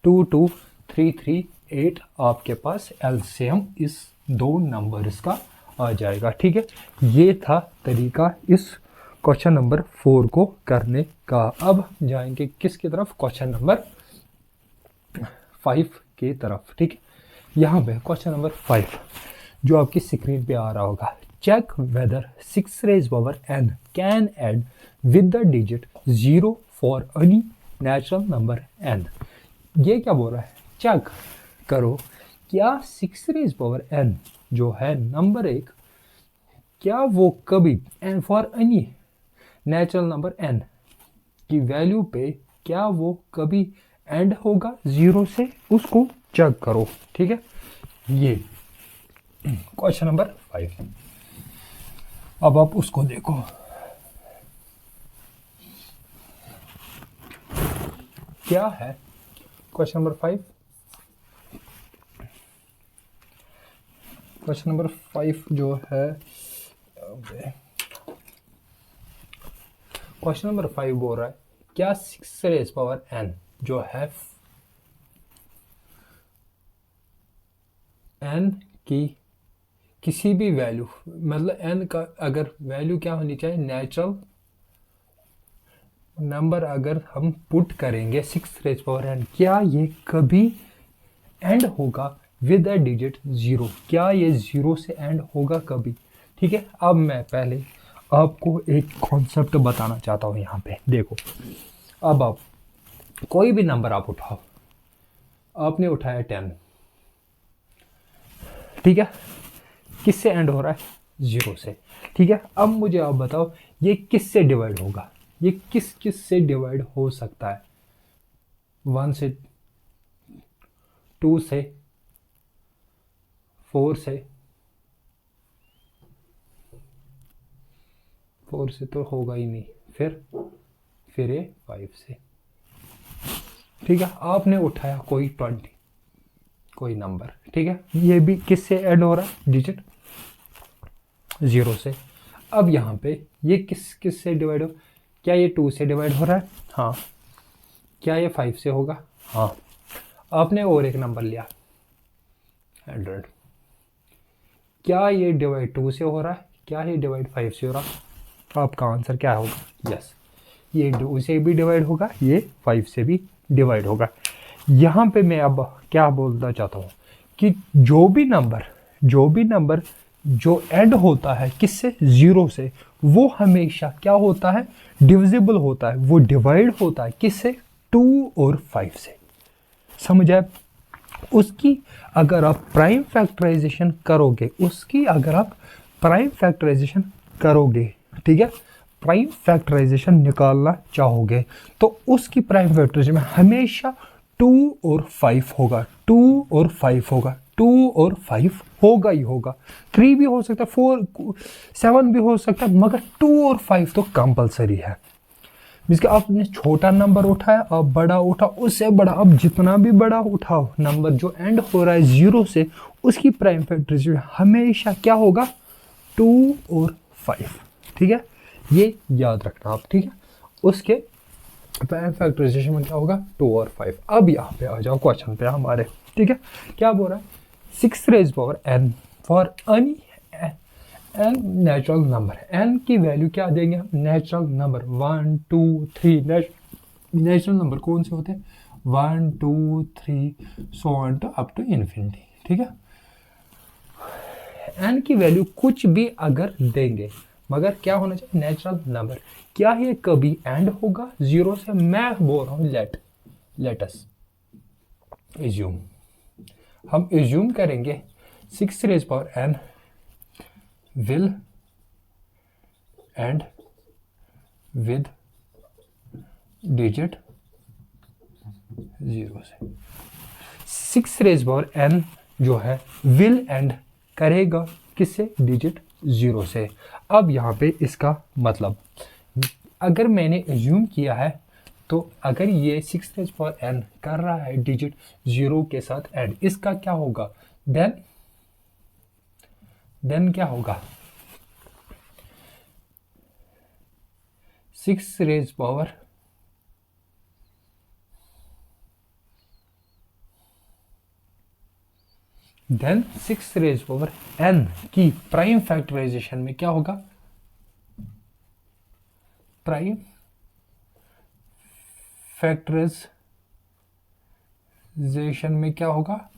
22338 आपके पास एलसीएम इस 2 नंबर्स का आ जाएगा। ठीक है, ये था तरीका इस क्वेश्चन नंबर 4 को करने का। अब जाएंगे किसकी तरफ, क्वेश्चन नंबर 5 की तरफ। ठीक है, यहाँ पे क्वेश्चन नंबर 5 जो आपकी स्क्रीन पे आ रहा होगा, check whether 6 raised power n can end with the digit 0 for any natural number n। ये क्या बोल रहा है, चेक करो क्या 6 raised power n जो है नंबर 1, क्या वो कभी n for any natural number n की वैल्यू पे क्या वो कभी एंड होगा 0 से, उसको चेक करो। ठीक है, ये क्वेश्चन नंबर 5। अब आप उसको देखो। क्या है क्वेश्चन नंबर 5? क्वेश्चन नंबर 5 जो है, क्वेश्चन नंबर 5 बोल रहा है क्या 6 रेज पावर n जो है n की किसी भी वैल्यू, मतलब n का अगर वैल्यू क्या होनी चाहिए, नेचुरल नंबर अगर हम पुट करेंगे 6 रेज पावर n, क्या ये कभी एंड होगा विद अ डिजिट 0? क्या ये 0 से एंड होगा कभी? ठीक है, अब मैं पहले आपको एक कॉन्सेप्ट बताना चाहता हूँ। यहाँ पे देखो, अब आप कोई भी नंबर आप उठाओ, आपने उठाया 10, ठीक है, किससे एंड हो रहा है? 0 से। ठीक है, अब मुझे आप बताओ ये किससे डिवाइड होगा? ये किस किस से डिवाइड हो सकता है? 1 से, 2 से, 4 से, 4 से तो होगा ही नहीं, फिर ये 5 से। ठीक है, आपने उठाया कोई 20, कोई नंबर, ठीक है, ये भी किससे ऐड हो रहा है? डिजिट 0 से। अब यहाँ पे ये किस किस से डिवाइड हो? क्या ये 2 से डिवाइड हो रहा है? हाँ। क्या ये 5 से होगा? हाँ। आपने और एक नंबर लिया 100, क्या ये डिवाइड 2 से हो रहा है? क्या ये डिवाइड 5 से हो रहा है? आपका आंसर क्या होगा? यस, ये 2 से भी डिवाइड होगा, ये 5 से भी डिवाइड होगा। यहाँ पे मैं अब क्या बोलना चाहता हूँ कि जो भी नंबर जो ऐड होता है किससे? 0 से, वो हमेशा क्या होता है? डिविजिबल होता है, वो डिवाइड होता है किससे? 2 और 5 से। समझ आए? उसकी अगर आप प्राइम फैक्टराइजेशन करोगे, ठीक है, प्राइम फैक्टराइजेशन निकालना चाहोगे, तो उसकी प्राइम फैक्टराइजेशन में हमेशा 2 और 5 होगा, 2 और 5 होगा, 2 और 5 होगा ही होगा। 3 भी हो सकता है, 4, 7 भी हो सकता है, मगर 2 और 5 तो कंपलसरी है। जिसके आपने छोटा नंबर उठाया, आप बड़ा उठा, उससे बड़ा, आप जितना भी बड़ा उठाओ नंबर जो एंड हो रहा है 0 से, उसकी प्राइम फैक्टराइजेशन हमेशा क्या होगा? 2 और 5। ठीक है, ये याद रखना आप। ठीक है, उसके प्राइम फैक्टराइजेशन में क्या होगा? 2 और 5। अब यहाँ पे आ जाओ क्वेश्चन पे हमारे। ठीक है, क्या बोल रहा है? 6 raise power n for any n natural number. N की वैल्यू क्या देंगे हम? Natural number 1 2 3। नेचुरल नंबर कौन से होते हैं? 1 2 3 so on to up to infinity. ठीक है, एन की वैल्यू कुछ भी अगर देंगे, मगर क्या होना चाहिए? Natural number. क्या ये कभी एंड होगा 0 से? मैं बोल रहा हूँ लेट अस एज्यूम, हम एज्यूम करेंगे 6 raise power n will end with digit 0 से। 6 रेज पावर n जो है will end करेगा किससे? डिजिट 0 से। अब यहाँ पे इसका मतलब, अगर मैंने एज्यूम किया है, तो अगर ये 6 रेज पावर n कर रहा है डिजिट 0 के साथ एंड, इसका क्या होगा? देन क्या होगा? 6 raise power then 6 raise power n की प्राइम फैक्टराइजेशन में क्या होगा? प्राइम फैक्टराइजेशन में क्या होगा?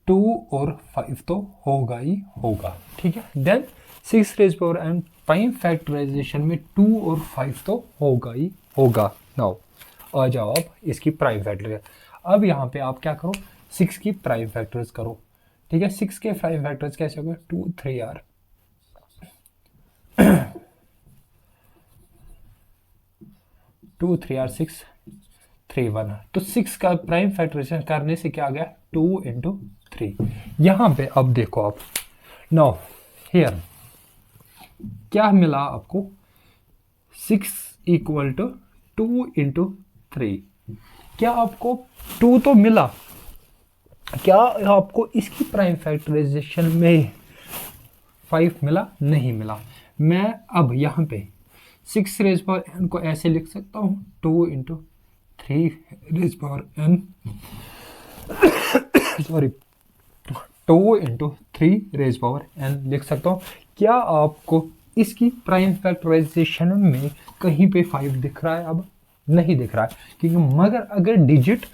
2 और 5 तो होगा ही होगा। ठीक है, then 6 raise power n prime factorization में 2 और 5 तो होगा ही होगा। नाउ आ जाओ आप इसकी प्राइम फैक्टर। अब यहाँ पे आप क्या करो? 6 की प्राइम फैक्टर्स करो। ठीक है, 6 के प्राइम फैक्टर्स कैसे होगा? 2 3 r 2 2 3 आर 6 3 1। तो 6 का प्राइम फैक्टराइजेशन करने से क्या आ गया 2 इंटू 3। यहाँ पे अब देखो आप नाउ हियर क्या मिला आपको 6 इक्वल टू 2 इंटू 3। क्या आपको 2 तो मिला, क्या आपको इसकी प्राइम फैक्टराइजेशन में 5 मिला? नहीं मिला। मैं अब यहाँ पे 6 रेज पावर n को ऐसे लिख सकता हूँ 2 into 3 raise power n sorry 2 into 3 raise power n लिख सकता हूँ। क्या आपको इसकी प्राइम फैक्टराइजेशन में कहीं पे 5 दिख रहा है? अब नहीं दिख रहा है, क्योंकि मगर अगर डिजिट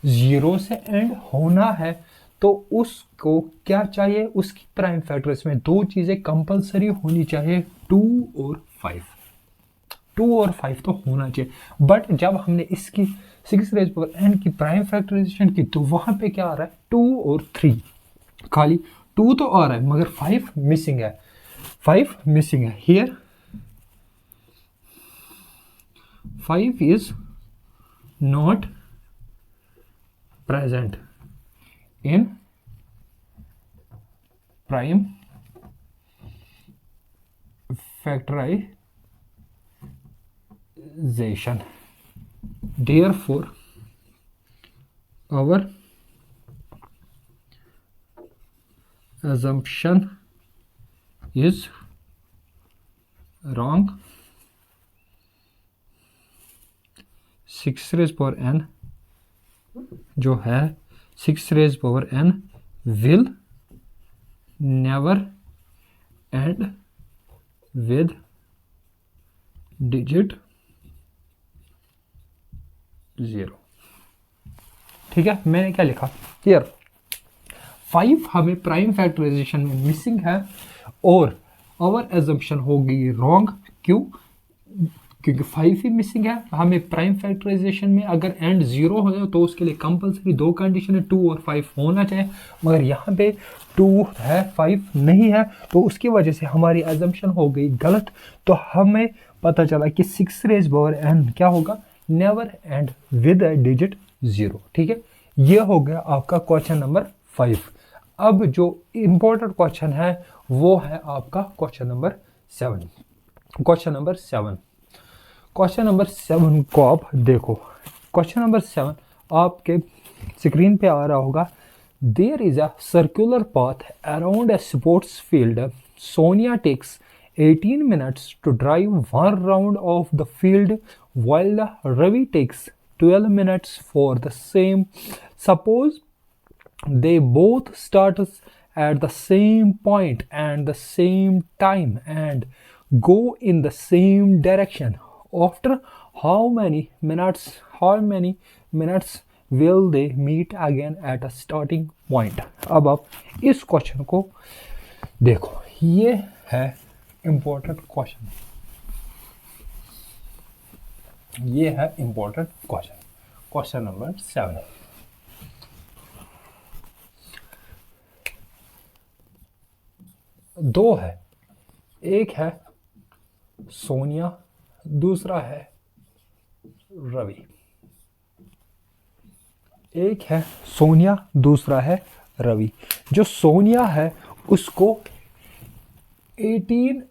0 से एंड होना है तो उसको क्या चाहिए, उसकी प्राइम फैक्टर्स में दो चीजें कंपलसरी होनी चाहिए, 2 और 5। 2 और 5 तो होना चाहिए। बट जब हमने इसकी 6 रेज पावर n की प्राइम फैक्टराइजेशन की तो वहां पे क्या आ रहा है 2 और 3। खाली 2 तो आ रहा है मगर 5 मिसिंग है। 5 मिसिंग है। Here 5 is not present in prime factorization. Therefore, our assumption is wrong. 6 raise power n जो है 6 raise power n will never end with digit 0। ठीक है, मैंने क्या लिखा हियर 5 हमें प्राइम फैक्टराइजेशन में मिसिंग है और आवर एजम्पशन हो गई रॉन्ग। क्यों? क्योंकि 5 ही मिसिंग है। हमें प्राइम फैक्टराइजेशन में अगर एंड 0 हो जाए तो उसके लिए कंपलसरी दो कंडीशन है, 2 और 5 होना चाहिए, मगर यहाँ पे 2 है 5 नहीं है, तो उसकी वजह से हमारी एजम्पशन हो गई गलत। तो हमें पता चला कि 6 रेज पावर n क्या होगा, नेवर एंड विद डिजिट 0। ठीक है, ये हो गया आपका क्वेश्चन नंबर 5। अब जो इंपॉर्टेंट क्वेश्चन है वो है आपका क्वेश्चन नंबर 7। क्वेश्चन नंबर 7 को आप देखो। क्वेश्चन नंबर 7 आपके स्क्रीन पे आ रहा होगा। There is a circular path around a sports field. Sonia takes 18 minutes to drive one round of the field while Ravi takes 12 minutes for the same. Suppose they both start at the same point and the same time and go in the same direction. After how many minutes will they meet again at a starting point? अब आप इस question को देखो, ये है important question. ये है important question, question number 7। दो है, एक है सोनिया, दूसरा है रवि। एक है सोनिया, दूसरा है रवि। जो सोनिया है उसको 18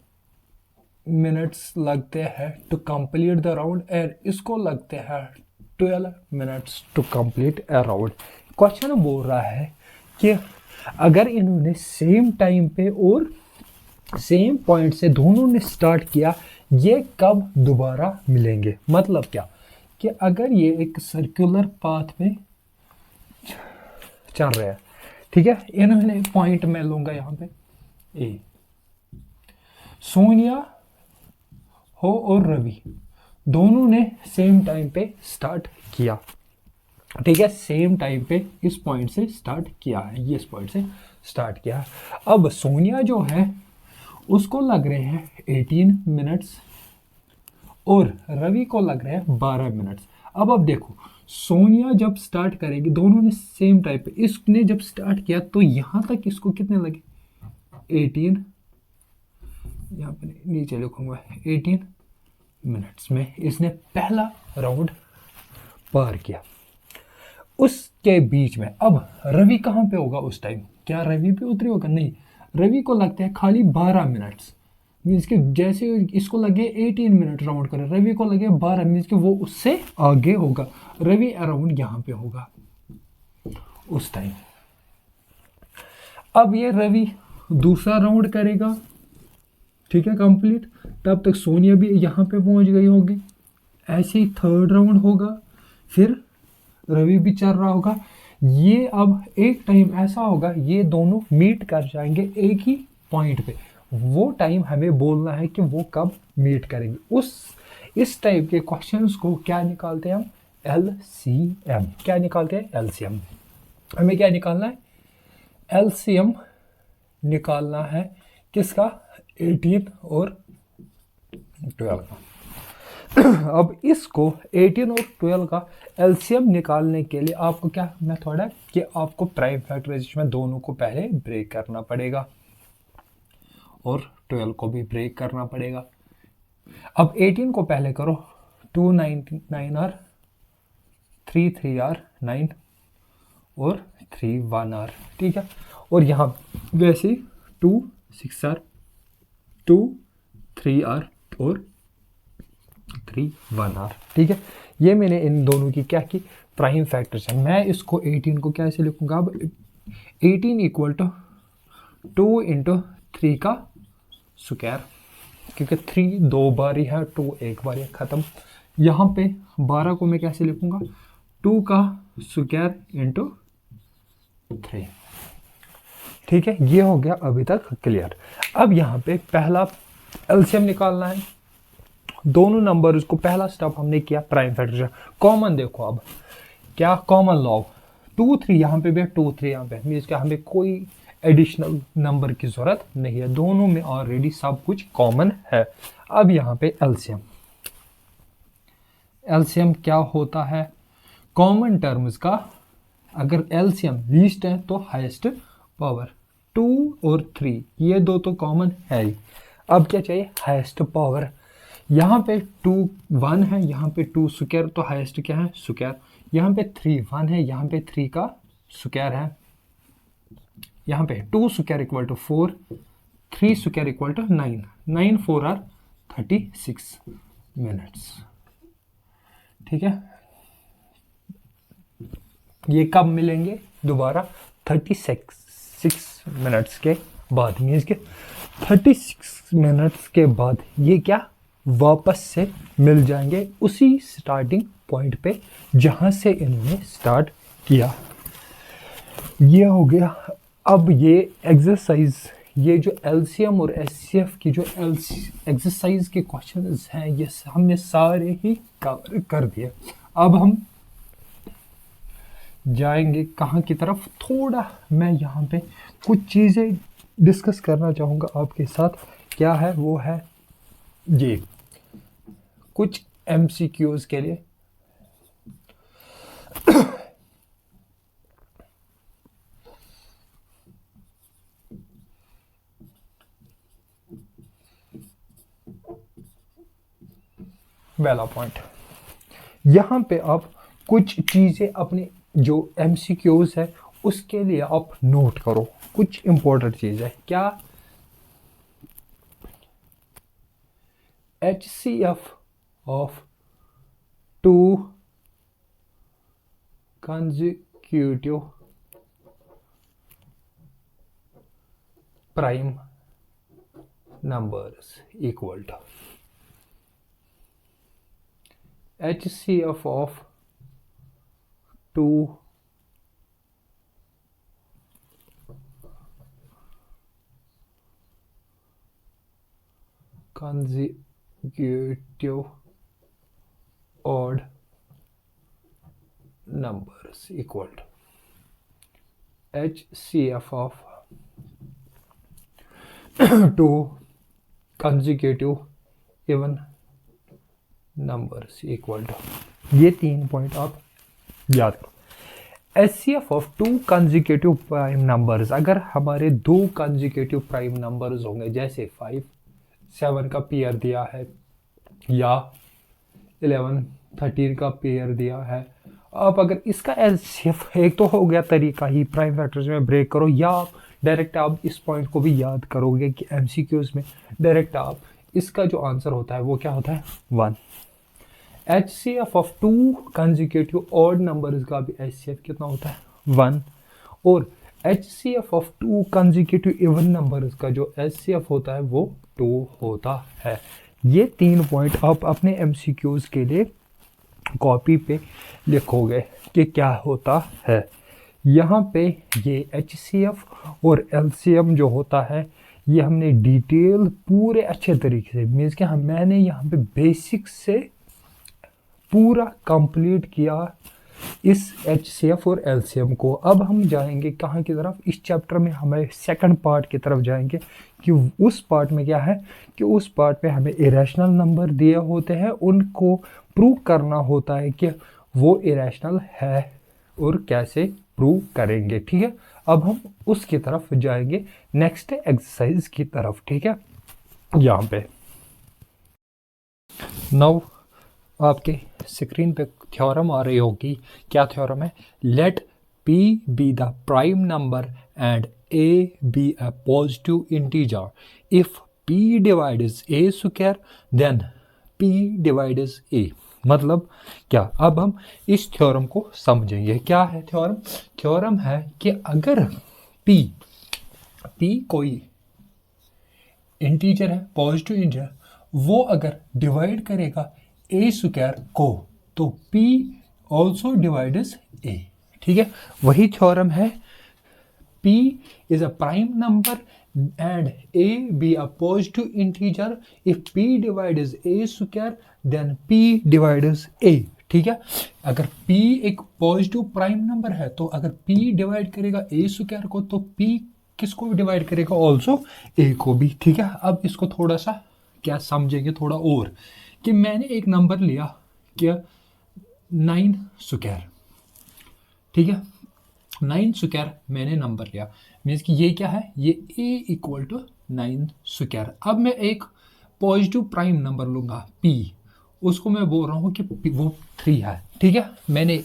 मिनट्स लगते हैं to complete the round and इसको लगते हैं 12 minutes to complete a round. Question बोल रहा है कि अगर इन्होंने सेम टाइम पे और सेम पॉइंट से दोनों ने स्टार्ट किया, ये कब दोबारा मिलेंगे। मतलब क्या कि अगर ये एक सर्कुलर पाथ में चल रहे हैं, ठीक है, इन्होंने पॉइंट मैं लूंगा यहाँ पे ए, सोनिया हो और रवि दोनों ने सेम टाइम पे स्टार्ट किया। ठीक है, सेम टाइम पे इस पॉइंट से स्टार्ट किया है, ये इस पॉइंट से स्टार्ट किया। अब सोनिया जो है उसको लग रहे हैं 18 मिनट्स और रवि को लग रहे हैं 12 मिनट्स। अब देखो, सोनिया जब स्टार्ट करेगी, दोनों ने सेम टाइम पे, इसने जब स्टार्ट किया तो यहाँ तक इसको कितने लगे 18, यहाँ पे नीचे लिखूंगा 18 मिनट्स में इसने पहला राउंड पार किया। उसके बीच में अब रवि कहाँ पे होगा उस टाइम? क्या रवि पे उतरी होगा? नहीं, रवि को लगते हैं खाली 12 मिनट्स। मीन्स कि जैसे इसको लगे 18 मिनट राउंड करें, रवि को लगे 12, मीन्स कि वो उससे आगे होगा। रवि अराउंड यहाँ पे होगा उस टाइम। अब ये रवि दूसरा राउंड करेगा, ठीक है, कंप्लीट। तब तक सोनिया भी यहाँ पे पहुँच गई होगी। ऐसे ही थर्ड राउंड होगा, फिर रवि भी चल रहा होगा। ये अब एक टाइम ऐसा होगा, ये दोनों मीट कर जाएंगे एक ही पॉइंट पे। वो टाइम हमें बोलना है कि वो कब मीट करेंगे। इस टाइप के क्वेश्चंस को क्या निकालते हैं हम? LCM। क्या निकालते हैं? LCM। हमें क्या निकालना है? LCM निकालना है किसका? 18 और 12 का। अब इसको 18 और 12 का LCM निकालने के लिए आपको क्या मेथड है कि आपको प्राइम फैक्टराइजेशन में दोनों को पहले ब्रेक करना पड़ेगा और 12 को भी ब्रेक करना पड़ेगा। अब 18 को पहले करो, 2 9 आर, 3 3 आर 9 और 3 1 आर, ठीक है। और यहाँ वैसे 2 6 आर, 2 3 आर और 3 1 आर, ठीक है। ये मैंने इन दोनों की क्या की? प्राइम फैक्टर्स है। मैं इसको 18 को कैसे लिखूंगा? अब 18 इक्वल टू 2 इंटू 3 का स्क्वायर, क्योंकि 3 दो बार ही है, 2 एक बार ही ख़त्म। यहाँ पे 12 को मैं कैसे लिखूंगा? 2 का स्क्वायर इंटू 3, ठीक है। ये हो गया अभी तक क्लियर। अब यहाँ पे पहला LCM निकालना है दोनों नंबर्स को। पहला स्टेप हमने किया प्राइम फैक्टर। कॉमन देखो, अब क्या कॉमन लॉग 2 3 यहाँ पे भी 2 3 यहाँ पे, मीन्स क्या हमें कोई एडिशनल नंबर की जरूरत नहीं है, दोनों में ऑलरेडी सब कुछ कॉमन है। अब यहाँ पे LCM क्या होता है? कॉमन टर्म्स का अगर LCM लीस्ट है तो हाईएस्ट पावर। 2 और 3 ये दो तो कॉमन है ही। अब क्या चाहिए? Highest power. यहाँ पे 2 1 है, यहाँ पे 2 स्क्वायर, तो हाईएस्ट क्या है? स्क्वायर। यहाँ पे 3 1 है, यहाँ पे 3 का स्क्वायर है। यहाँ पे 2 square equal to 4, 3 square equal to 9, 9 4 are 36 minutes, ठीक है। ये कब मिलेंगे दोबारा? 36 मिनट्स के बाद। मीन्स के 36 मिनट्स के बाद ये क्या वापस से मिल जाएंगे उसी स्टार्टिंग पॉइंट पे जहां से इन्होंने स्टार्ट किया। ये हो गया। अब ये एक्सरसाइज, ये जो LCM और SCF की जो एक्सरसाइज के क्वेश्चंस हैं, ये हमने सारे ही कवर कर दिए। अब हम जाएंगे कहाँ की तरफ? थोड़ा मैं यहाँ पे कुछ चीज़ें डिस्कस करना चाहूँगा आपके साथ। क्या है? वो है ये कुछ MCQs के लिए। पहला पॉइंट, यहाँ पे आप कुछ चीज़ें अपने जो MCQs है उसके लिए आप नोट करो। कुछ इंपॉर्टेंट चीज़ है। क्या? HCF of 2 consecutive prime numbers equal to HCF of 2 consecutive odd numbers equal to HCF of 2 consecutive even numbers equal to। ये 3 पॉइंट आप याद करो। HCF of 2 consecutive prime numbers, अगर हमारे 2 consecutive prime numbers होंगे, जैसे 5 7 का पेयर दिया है, या 11 13 का पेयर दिया है। अब अगर इसका एलसीएफ, एक तो हो गया तरीका ही प्राइम फैक्टर्स में ब्रेक करो, या डायरेक्ट आप इस पॉइंट को भी याद करोगे कि एमसीक्यूज में डायरेक्ट आप इसका जो आंसर होता है वो क्या होता है 1। HCF of 2 consecutive odd numbers का भी HCF कितना होता है 1, और HCF of 2 consecutive even numbers का जो HCF होता है वो 2 होता है। ये 3 पॉइंट आप अपने MCQs के लिए कॉपी पे लिखोगे कि क्या होता है। यहाँ पे ये HCF और LCM जो होता है ये हमने डिटेल पूरे अच्छे तरीके से, मीन्स कि मैंने यहाँ पे बेसिक से पूरा कंप्लीट किया इस HCF और LCM को। अब हम जाएंगे कहाँ की तरफ, इस चैप्टर में हमें सेकंड पार्ट की तरफ जाएंगे कि उस पार्ट में क्या है कि उस पार्ट में हमें इरेशनल नंबर दिए होते हैं, उनको प्रूव करना होता है कि वो इरेशनल है और कैसे प्रूव करेंगे। ठीक है, अब हम उसकी तरफ जाएंगे नेक्स्ट एक्सरसाइज की तरफ। ठीक है, यहाँ पे नाउ आपके स्क्रीन पे थ्योरम आ रही होगी। क्या थ्योरम है? Let P be the prime number and A be a positive integer. If P divides A square then P divides A। मतलब क्या? अब हम इस थ्योरम को समझेंगे। क्या है थ्योरम? थ्योरम है कि अगर P कोई इंटीजर है, पॉजिटिव इंटीजर, वो अगर डिवाइड करेगा A स्क्वायर को तो P ऑल्सो डिवाइड्स A। ठीक है, वही थ्योरम है। P is a prime number and A be a positive integer. If P divides A square then P divides A। ठीक है, अगर P एक पॉजिटिव प्राइम नंबर है तो अगर P डिवाइड करेगा A स्क्वायर को तो P किसको डिवाइड करेगा? ऑल्सो A को भी। ठीक है, अब इसको थोड़ा सा क्या समझेंगे थोड़ा और, कि मैंने एक नंबर लिया क्या 9 स्क्वायर। ठीक है, 9 स्क्वायर मैंने नंबर लिया, मीन्स कि ये क्या है, ये A इक्वल टू 9 स्क्वायर। अब मैं एक पॉजिटिव प्राइम नंबर लूँगा P, उसको मैं बोल रहा हूँ कि वो 3 है। ठीक है, मैंने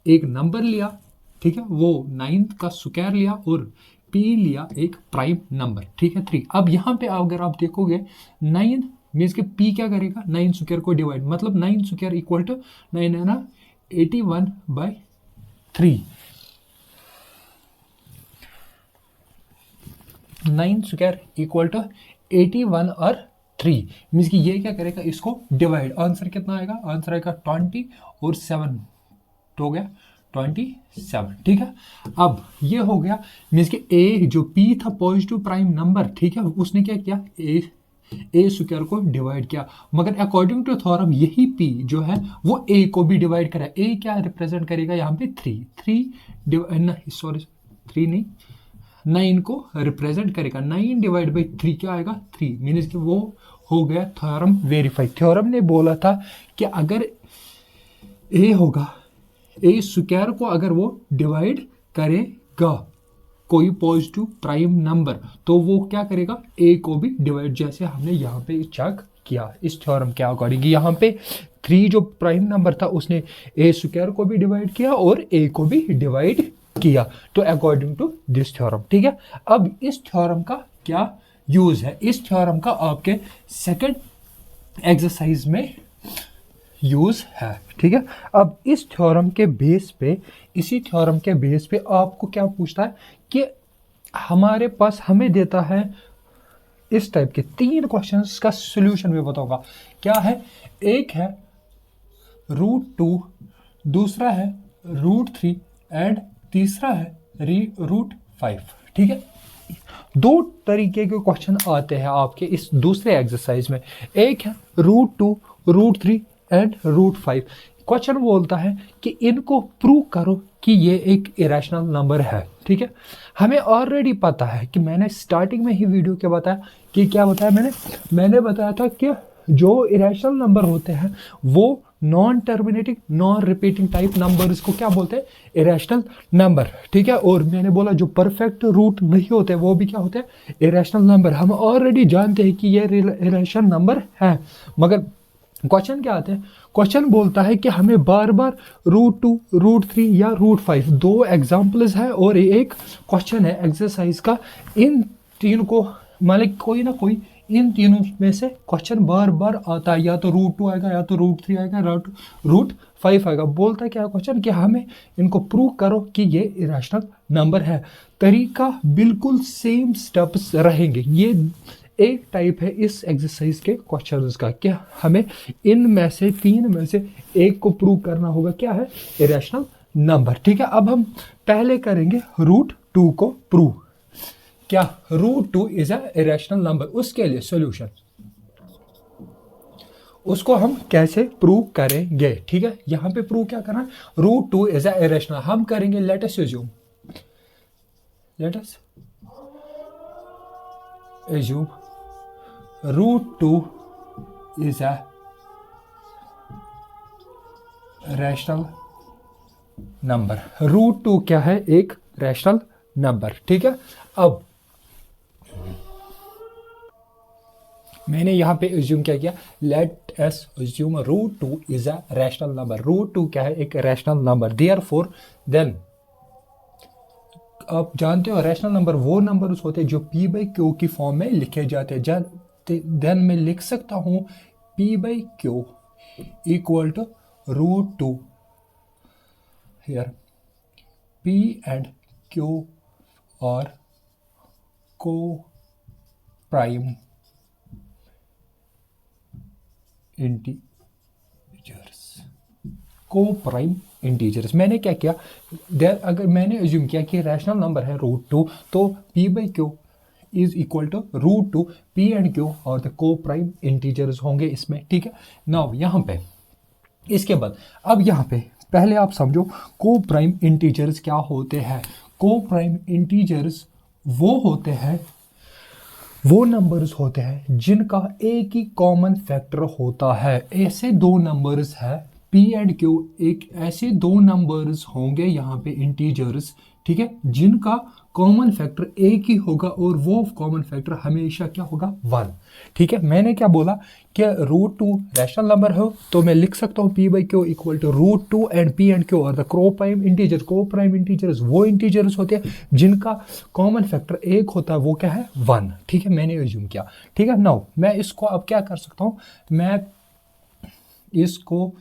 एक नंबर लिया, ठीक है, वो 9 का स्क्वायर लिया और P लिया एक प्राइम नंबर, ठीक है 3। अब यहाँ पे अगर आप देखोगे 9 मीन्स कि P क्या करेगा 9 स्क्वायर को डिवाइड, मतलब 9 स्क्वायर इक्वल टू 9 है ना 81/3। 9 स्क्वायर इक्वल टू 81 और 3 मीन्स कि ये क्या करेगा इसको डिवाइड। आंसर कितना आएगा? आंसर आएगा 20 और 7 तो हो गया 27। ठीक है, अब ये हो गया मीन्स कि A जो P था पॉजिटिव प्राइम नंबर, ठीक है, उसने क्या किया A स्क्वायर को डिवाइड किया, मगर अकॉर्डिंग टू थ्योरम यही P जो है वो A को भी डिवाइड करा। A क्या रिप्रेजेंट करेगा यहाँ पे 9 को रिप्रेजेंट करेगा। 9 डिवाइड बाई 3 क्या आएगा 3 मीन्स कि वो हो गया थ्योरम वेरीफाई। थ्योरम ने बोला था कि अगर A होगा A स्क्वायर को अगर वो डिवाइड करेगा कोई पॉजिटिव प्राइम नंबर तो वो क्या करेगा A को भी डिवाइड, जैसे हमने यहाँ पे चेक किया इस थ्योरम के अकॉर्डिंग। यहाँ पे 3 जो प्राइम नंबर था उसने A स्क्वायर को भी डिवाइड किया और A को भी डिवाइड किया, तो अकॉर्डिंग टू दिस थ्योरम। ठीक है, अब इस थ्योरम का क्या यूज है? इस थ्योरम का आपके सेकंड एक्सरसाइज में यूज है। ठीक है, अब इस थ्योरम के बेस पे, इसी थ्योरम के बेस पे आपको क्या पूछता है कि हमारे पास हमें देता है इस टाइप के 3 क्वेश्चंस का सॉल्यूशन भी बताऊंगा। क्या है? एक है √2, दूसरा है √3 एंड तीसरा है √5। ठीक है, 2 तरीके के क्वेश्चन आते हैं आपके इस दूसरे एक्सरसाइज में। एक है √2, √3 एंड √5। क्वेश्चन बोलता है कि इनको प्रूव करो कि ये एक इरेशनल नंबर है। ठीक है, हमें ऑलरेडी पता है कि मैंने स्टार्टिंग में ही वीडियो के बताया कि क्या बताया मैंने बताया था कि जो इरेशनल नंबर होते हैं वो non terminating non repeating type numbers को क्या बोलते हैं? Irrational number. ठीक है, और मैंने बोला जो परफेक्ट रूट नहीं होते वो भी क्या होते हैं? Irrational number. हम ऑलरेडी जानते हैं कि ये इरेशनल नंबर है, मगर क्वेश्चन क्या आते हैं, क्वेश्चन बोलता है कि हमें बार बार √2, √3 या √5 दो एग्जाम्पल्स है और एक क्वेश्चन है एक्सरसाइज का, इन तीन को मतलब कोई ना कोई इन तीनों में से क्वेश्चन बार बार आता है, या तो √2 आएगा, या तो √3 आएगा, √5 आएगा। बोलता है क्या क्वेश्चन कि हमें इनको प्रूव करो कि ये इरेशनल नंबर है। तरीका बिल्कुल सेम स्टेप्स रहेंगे। ये एक टाइप है इस एक्सरसाइज के क्वेश्चंस का, क्या हमें इन में से तीन में से एक को प्रूव करना होगा, क्या है, इरेशनल नंबर। ठीक है, अब हम पहले करेंगे √2 को प्रूव। क्या √2 इज अ इरेशनल नंबर, उसके लिए सॉल्यूशन, उसको हम कैसे प्रूव करेंगे। ठीक है, यहां पे प्रूव क्या करना है, √2 इज अ इरेशनल। हम करेंगे let us assume √2 is a rational number. √2 क्या है, एक रैशनल नंबर। ठीक है, अब मैंने यहां पे अज्यूम क्या किया, let us assume √2 is a rational number. √2 क्या है, एक रैशनल नंबर। देयरफॉर देन, आप जानते हो रैशनल नंबर वो नंबर्स होते हैं जो p/q की फॉर्म में लिखे जाते हैं। देन मैं लिख सकता हूं p/q equal to √2। Here p and q are co-prime integers. Coprime integers. मैंने क्या किया, अगर मैंने अज्यूम किया कि रैशनल नंबर है √2, तो p/q is equal to √2, p and q are the coprime integers होंगे इसमें। ठीक है, नाउ यहाँ पे इसके बाद अब यहाँ पे पहले आप समझो को-प्राइम इंटीजर्स क्या होते हैं। को-प्राइम इंटीजर्स वो होते हैं, वो नंबर्स होते हैं जिनका एक ही कॉमन फैक्टर होता है। ऐसे दो नंबर्स है p एंड q, एक ऐसे दो नंबर्स होंगे यहाँ पे इंटीजर्स, ठीक है, जिनका कॉमन फैक्टर एक ही होगा और वो कॉमन फैक्टर हमेशा क्या होगा, 1। ठीक है, मैंने क्या बोला कि √2 रैशनल नंबर हो तो मैं लिख सकता हूँ p/q equal to √2 and p and q are the coprime integers. Coprime integers वो इंटीजर्स होते हैं जिनका कॉमन फैक्टर एक होता है, वो क्या है, 1। ठीक है, मैंने एज्यूम किया। ठीक है, नाउ मैं इसको अब क्या कर सकता हूँ, मैं इसको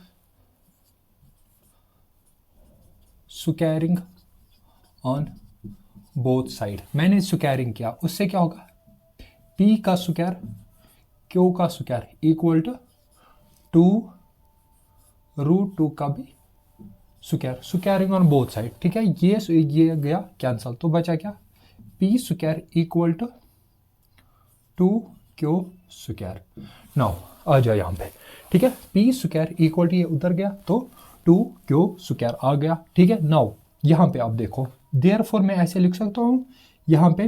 स्क्वायरिंग ऑन बोथ साइड, मैंने स्क्वायरिंग किया, उससे क्या होगा, p का स्क्वायर q का स्क्वायर इक्वल टू 2 √2 का भी square, squaring on both side. ठीक है, ये गया कैंसल, तो बचा क्या, p square equal to 2q square. Now आ जाओ यहाँ पे। ठीक है, p स्क्वायर इक्वल टू ये उधर गया तो 2q स्क्वायर आ गया। ठीक है, नाउ यहाँ पे आप देखो, देयरफॉर मैं ऐसे लिख सकता हूँ यहाँ पे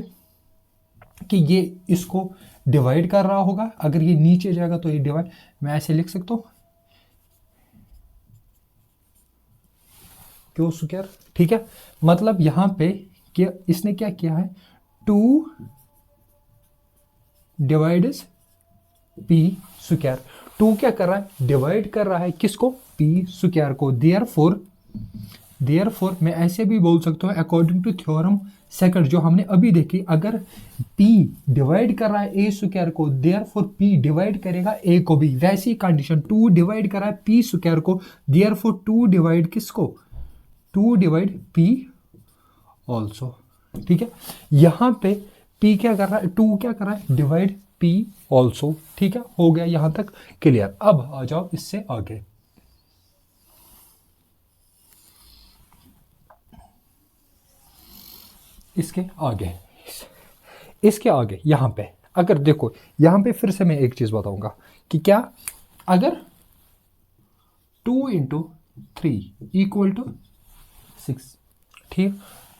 कि ये इसको डिवाइड कर रहा होगा, अगर ये नीचे जाएगा तो ये डिवाइड, मैं ऐसे लिख सकता हूँ q स्क्वायर। ठीक है, मतलब यहाँ पे कि इसने क्या किया है, 2 डिवाइड्स p स्क्वायर। 2 क्या कर रहा है, डिवाइड कर रहा है किसको, p स्क्वायर को। देयरफॉर मैं ऐसे भी बोल सकता हूँ अकॉर्डिंग टू थ्योरम सेकंड जो हमने अभी देखी, अगर p डिवाइड कर रहा है a स्क्वायर को, देयरफॉर p डिवाइड करेगा a को भी। वैसी कंडीशन 2 डिवाइड कर रहा है p स्क्वायर को, देयरफॉर 2 डिवाइड किसको, 2 डिवाइड p ऑल्सो। ठीक है, यहाँ पे p क्या कर रहा है, 2 क्या कर रहा है, डिवाइड p ऑल्सो। ठीक है, हो गया यहाँ तक क्लियर। अब आ जाओ इससे आगे, इसके आगे यहाँ पे अगर देखो, यहाँ पे फिर से मैं एक चीज बताऊंगा कि क्या, अगर 2 × 3 इक्वल टू 6, ठीक,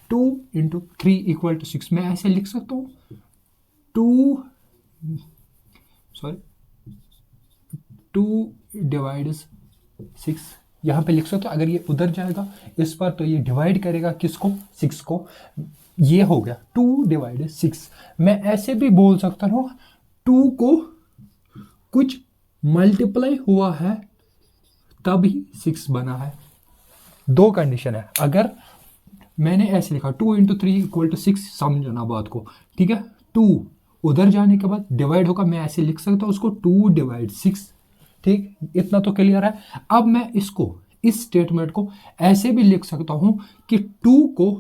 2 × 3 इक्वल टू 6, मैं ऐसे लिख सकता हूँ 2 डिवाइड्स 6, यहाँ पे लिख सकते हो। अगर ये उधर जाएगा इस पर तो ये डिवाइड करेगा किसको, 6 को। ये हो गया 2 डिवाइड 6। मैं ऐसे भी बोल सकता हूँ 2 को कुछ मल्टीप्लाई हुआ है तभी 6 बना है। दो कंडीशन है। अगर मैंने ऐसे लिखा 2 × 3 = 6, समझना बात को, ठीक है। 2 उधर जाने के बाद डिवाइड होगा, मैं ऐसे लिख सकता हूँ उसको 2/6, ठीक, इतना तो क्लियर है। अब मैं इसको, इस स्टेटमेंट को ऐसे भी लिख सकता हूँ कि 2 को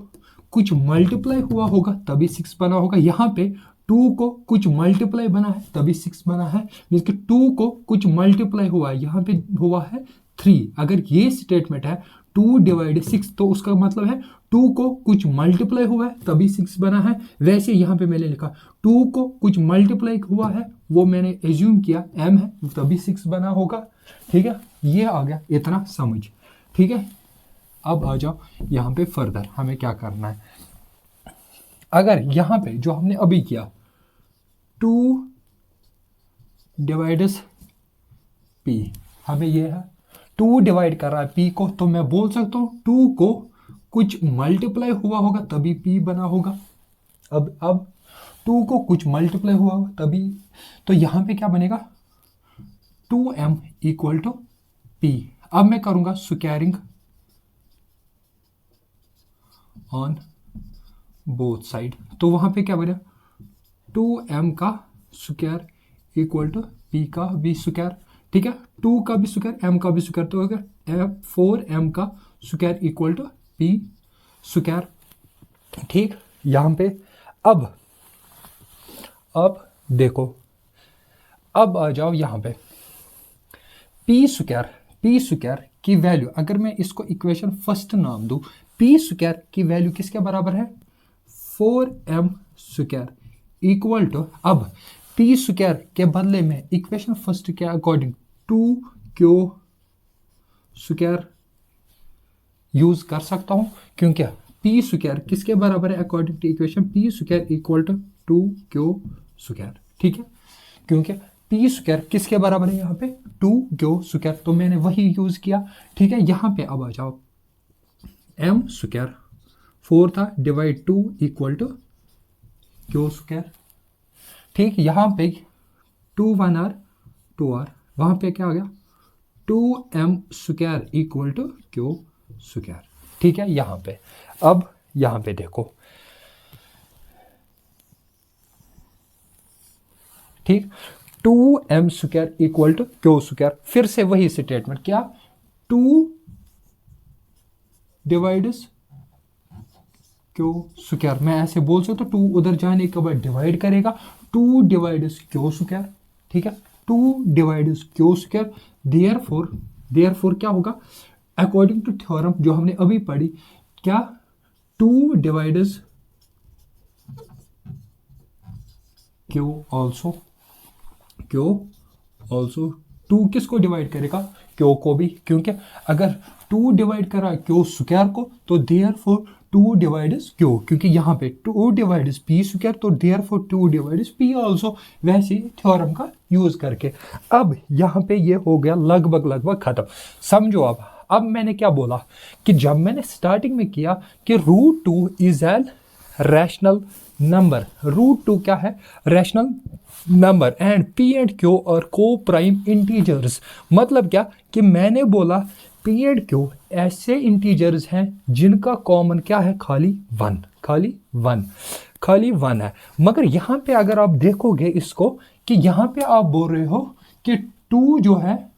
कुछ मल्टीप्लाई हुआ होगा तभी 6 बना होगा। यहाँ पे 2 को कुछ मल्टीप्लाई बना है तभी 6 बना है, मीन्स कि 2 को कुछ मल्टीप्लाई हुआ है, यहाँ पे हुआ है 3। अगर ये स्टेटमेंट है 2/6, तो उसका मतलब है 2 को कुछ मल्टीप्लाई हुआ है तभी 6 बना है। वैसे यहाँ पे मैंने लिखा 2 को कुछ मल्टीप्लाई हुआ है, वो मैंने एज्यूम किया m है, तभी 6 बना होगा, ठीक है। ये आ गया, इतना समझ, ठीक है। अब आ जाओ यहाँ पे फर्दर हमें क्या करना है। अगर यहाँ पे जो हमने अभी किया 2/p, हमें ये है 2 डिवाइड कर रहा है p को, तो मैं बोल सकता हूँ 2 को कुछ मल्टीप्लाई हुआ होगा तभी p बना होगा। अब 2 को कुछ मल्टीप्लाई हुआ होगा तभी, तो यहाँ पे क्या बनेगा 2m = p। अब मैं करूँगा स्क्वायरिंग ऑन बोथ साइड, तो वहाँ पे क्या बनेगा 2m का स्क्वायर = p का भी स्क्वायर, ठीक है। 2 का भी स्क्वायर, m का भी स्क्वायर, तो अगर 4m का स्क्वायर = p स्क्वायर, ठीक। यहाँ पे अब देखो, अब आ जाओ यहाँ पे p स्क्वायर की वैल्यू, अगर मैं इसको इक्वेशन फर्स्ट नाम दूं, p स्क्वायर की वैल्यू किसके बराबर है 4m स्क्वायर = अब p स्क्वायर के बदले में इक्वेशन फर्स्ट के अकॉर्डिंग 2q स्क्वायर यूज कर सकता हूं, क्योंकि p स्क्वायर किसके बराबर है according to equation p square = 2q square, ठीक है। क्योंकि p स्क्वायर किसके बराबर है यहाँ पे 2q स्क्वायर, तो मैंने वही यूज किया, ठीक है। यहाँ पे अब आ जाओ m स्क्वायर 4 था डिवाइड 2 = q स्क्वायर, ठीक। यहाँ पे 2 1 r 2 r, वहाँ पे क्या आ गया 2m स्क्वायर = q स्क्वायर, ठीक है। यहाँ पे अब यहाँ पे देखो, ठीक, 2m स्क्वायर = q स्क्वायर, फिर से वही स्टेटमेंट, क्या 2 डिवाइड्स q स्क्वायर, मैं ऐसे बोल सकता हूँ 2 उधर जाने के बाद डिवाइड करेगा 2 डिवाइड्स q स्क्वायर, ठीक है। 2 डिवाइड्स q स्क्वायर, देयरफॉर क्या होगा अकॉर्डिंग टू थ्योरम जो हमने अभी पढ़ी, क्या 2 डिवाइड्स q ऑल्सो 2 किसको डिवाइड करेगा q को भी, क्योंकि अगर 2 डिवाइड करा q स्क्वायर को, तो देयरफॉर 2 डिवाइड्स q, क्योंकि यहाँ पे 2 डिवाइड्स p स्क्वायर, तो देयरफॉर 2 डिवाइड्स p ऑल्सो, वैसे थ्योरम का यूज करके। अब यहाँ पे ये हो गया लगभग खत्म, समझो। अब मैंने क्या बोला कि जब मैंने स्टार्टिंग में किया कि √2 इज एन रैशनल नंबर, √2 क्या है rational number, and p and q और को प्राइम इंटीजर्स, मतलब क्या कि मैंने बोला p एंड q ऐसे इंटीजर्स हैं जिनका कॉमन क्या है खाली 1 है। मगर यहाँ पे अगर आप देखोगे इसको, कि यहाँ पे आप बोल रहे हो कि 2 जो है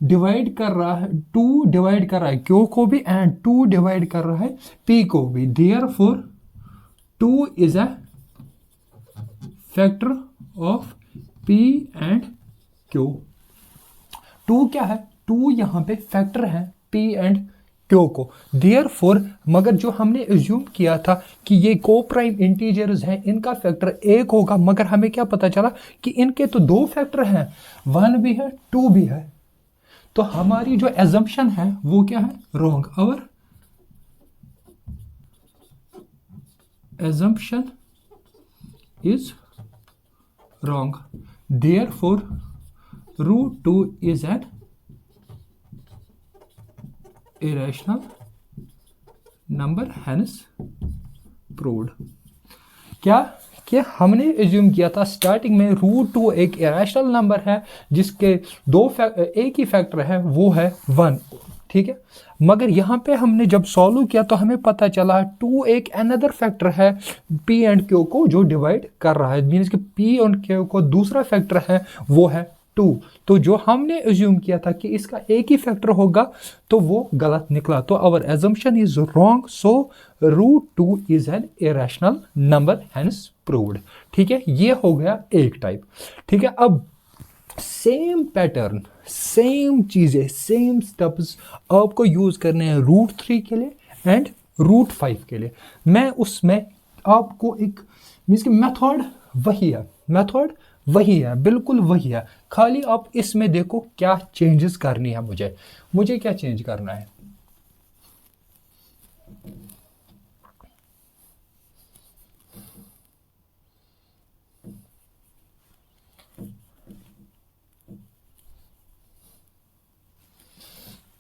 डिवाइड कर रहा है, 2 डिवाइड कर रहा है q को भी एंड 2 डिवाइड कर रहा है p को भी, therefore 2 is a factor of p and q। 2 क्या है 2 यहाँ पे फैक्टर है p एंड q को, देयरफॉर, मगर जो हमने एज्यूम किया था कि ये को प्राइम इंटीजर्स हैं, इनका फैक्टर 1 होगा, मगर हमें क्या पता चला कि इनके तो 2 फैक्टर हैं, 1 भी है 2 भी है, तो हमारी जो एजम्पशन है वो क्या है wrong. Our assumption is wrong, therefore √2 is an irrational number, hence proved। क्या कि हमने एज्यूम किया था स्टार्टिंग में √2 एक इरेशनल नंबर है जिसके एक ही फैक्टर है, वो है 1, ठीक है। मगर यहाँ पे हमने जब सॉल्व किया तो हमें पता चला 2 एक अनदर फैक्टर है पी एंड क्यू को जो डिवाइड कर रहा है, मीन्स कि पी एंड क्यू को दूसरा फैक्टर है वो है 2। तो जो हमने एज्यूम किया था कि इसका एक ही फैक्टर होगा तो वो गलत निकला। तो our assumption is wrong, so √2 is an irrational number, hence proved. ठीक है, ये हो गया एक टाइप। ठीक है, अब सेम पैटर्न, सेम चीजें, सेम स्टेप्स आपको यूज करने हैं √3 के लिए एंड √5 के लिए। मैं उसमें आपको एक मीन्स कि मेथड वही है, बिल्कुल वही है, खाली आप इसमें देखो क्या चेंजेस करनी है। मुझे क्या चेंज करना है।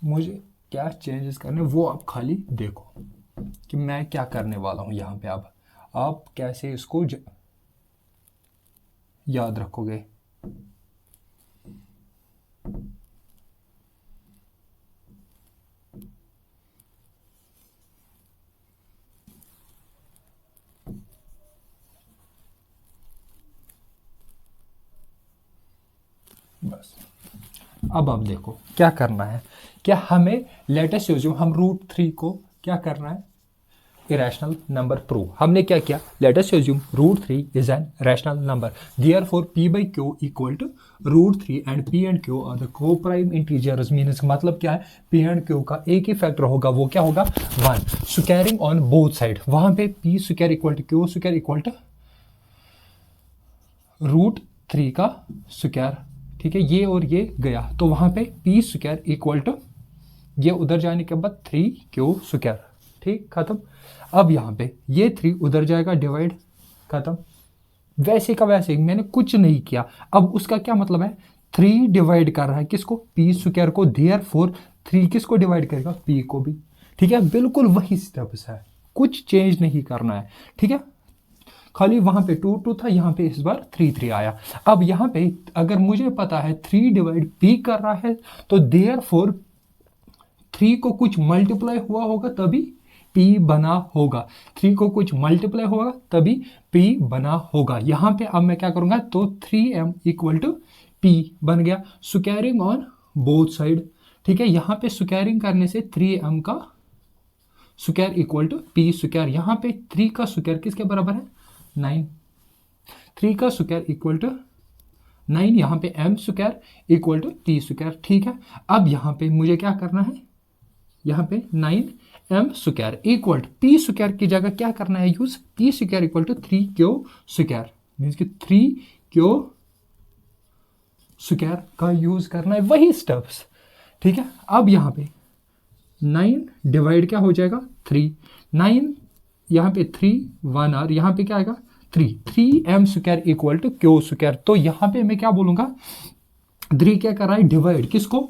मुझे क्या चेंजेस करने वो आप खाली देखो कि मैं क्या करने वाला हूं यहां पे। अब आप कैसे इसको याद रखोगे। बस अब आप देखो क्या करना है। क्या हमें लेटेस्ट एज्यूम हम √3 को क्या करना है, इरेशनल नंबर प्रूव। हमने क्या किया, let us assume √3 is an rational number, therefore p by q equal to √3 and p and q are the coprime integers. Means मतलब क्या है, p एंड q का एक ही फैक्टर होगा, वो क्या होगा 1, स्क्वायरिंग ऑन बोथ साइड। वहां पे p square equal to q square equal to √3 का स्क्वायर। ठीक है, ये और ये गया तो वहां पे p स्क्वायर इक्वल टू ये उधर जाने के बाद 3q स्क्वायर। ठीक, खत्म। अब यहाँ पे ये 3 उधर जाएगा, डिवाइड, खत्म। वैसे का वैसे, मैंने कुछ नहीं किया। अब उसका क्या मतलब है, 3 डिवाइड कर रहा है किसको, p स्क्वायर को, देयरफॉर 3 किसको डिवाइड करेगा, p को भी। ठीक है, बिल्कुल वही स्टेप्स है, कुछ चेंज नहीं करना है। ठीक है, खाली वहां पे 2 था, यहाँ पे इस बार 3 आया। अब यहाँ पे अगर मुझे पता है 3 डिवाइड p कर रहा है तो देयरफॉर 3 को कुछ मल्टीप्लाई हुआ होगा तभी p बना होगा, 3 को कुछ मल्टीप्लाई होगा तभी p बना होगा। यहाँ पे अब मैं क्या करूंगा, तो 3m इक्वल टू p बन गया, स्क्वायरिंग ऑन बोथ साइड। ठीक है, यहाँ पे स्क्वायरिंग करने से 3m का square equal to p square. यहाँ पे 3 का स्क्वायर किसके बराबर है, 9। 3 का स्क्वायर इक्वल टू 9, यहाँ पे m square equal to p square. ठीक है, अब यहाँ पे मुझे क्या करना है, यहाँ पे 9m square equal to p square की जगह क्या करना है use, p square equal to 3q square, means कि 3q स्क्वायर का यूज करना है, वही स्टेप्स। ठीक है, अब यहाँ पे 9 डिवाइड क्या हो जाएगा 3, 9 यहाँ पे 3 1 r, यहाँ पे क्या आएगा 3m square equal to q square. तो यहाँ पे मैं क्या बोलूंगा, 3 क्या कर रहा है, डिवाइड किसको,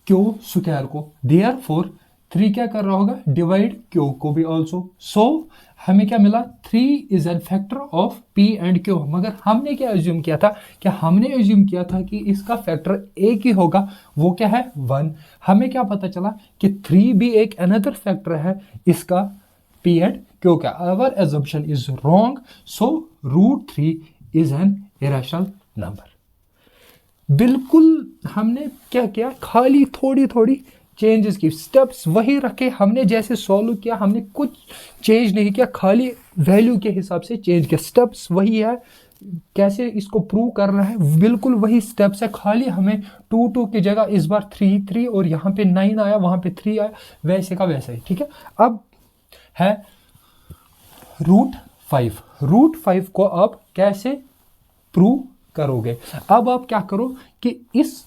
q स्क्वायर को, देयरफॉर 3 क्या कर रहा होगा, डिवाइड q को भी ऑल्सो। सो हमें क्या मिला, 3 is N factor of p and q। मगर हमने क्या एज्यूम किया था, हमने एज्यूम किया था कि इसका फैक्टर एक ही होगा, वो क्या है 1। हमें क्या पता चला कि 3 भी एक अनदर फैक्टर है इसका p एंड q का। Our assumption is wrong, so √3 is an irrational number. बिल्कुल हमने क्या किया, खाली थोड़ी थोड़ी चेंजेस की, स्टेप्स वही रखे हमने, जैसे सॉल्व किया हमने कुछ चेंज नहीं किया, खाली वैल्यू के हिसाब से चेंज किया। स्टेप्स वही है, कैसे इसको प्रूव करना है बिल्कुल वही स्टेप्स है, खाली हमें 2 की जगह इस बार 3 और यहाँ पे 9 आया, वहां पे 3 आया, वैसे का वैसा ही। ठीक है, अब है √5 को आप कैसे प्रूव करोगे। अब आप क्या करो कि इस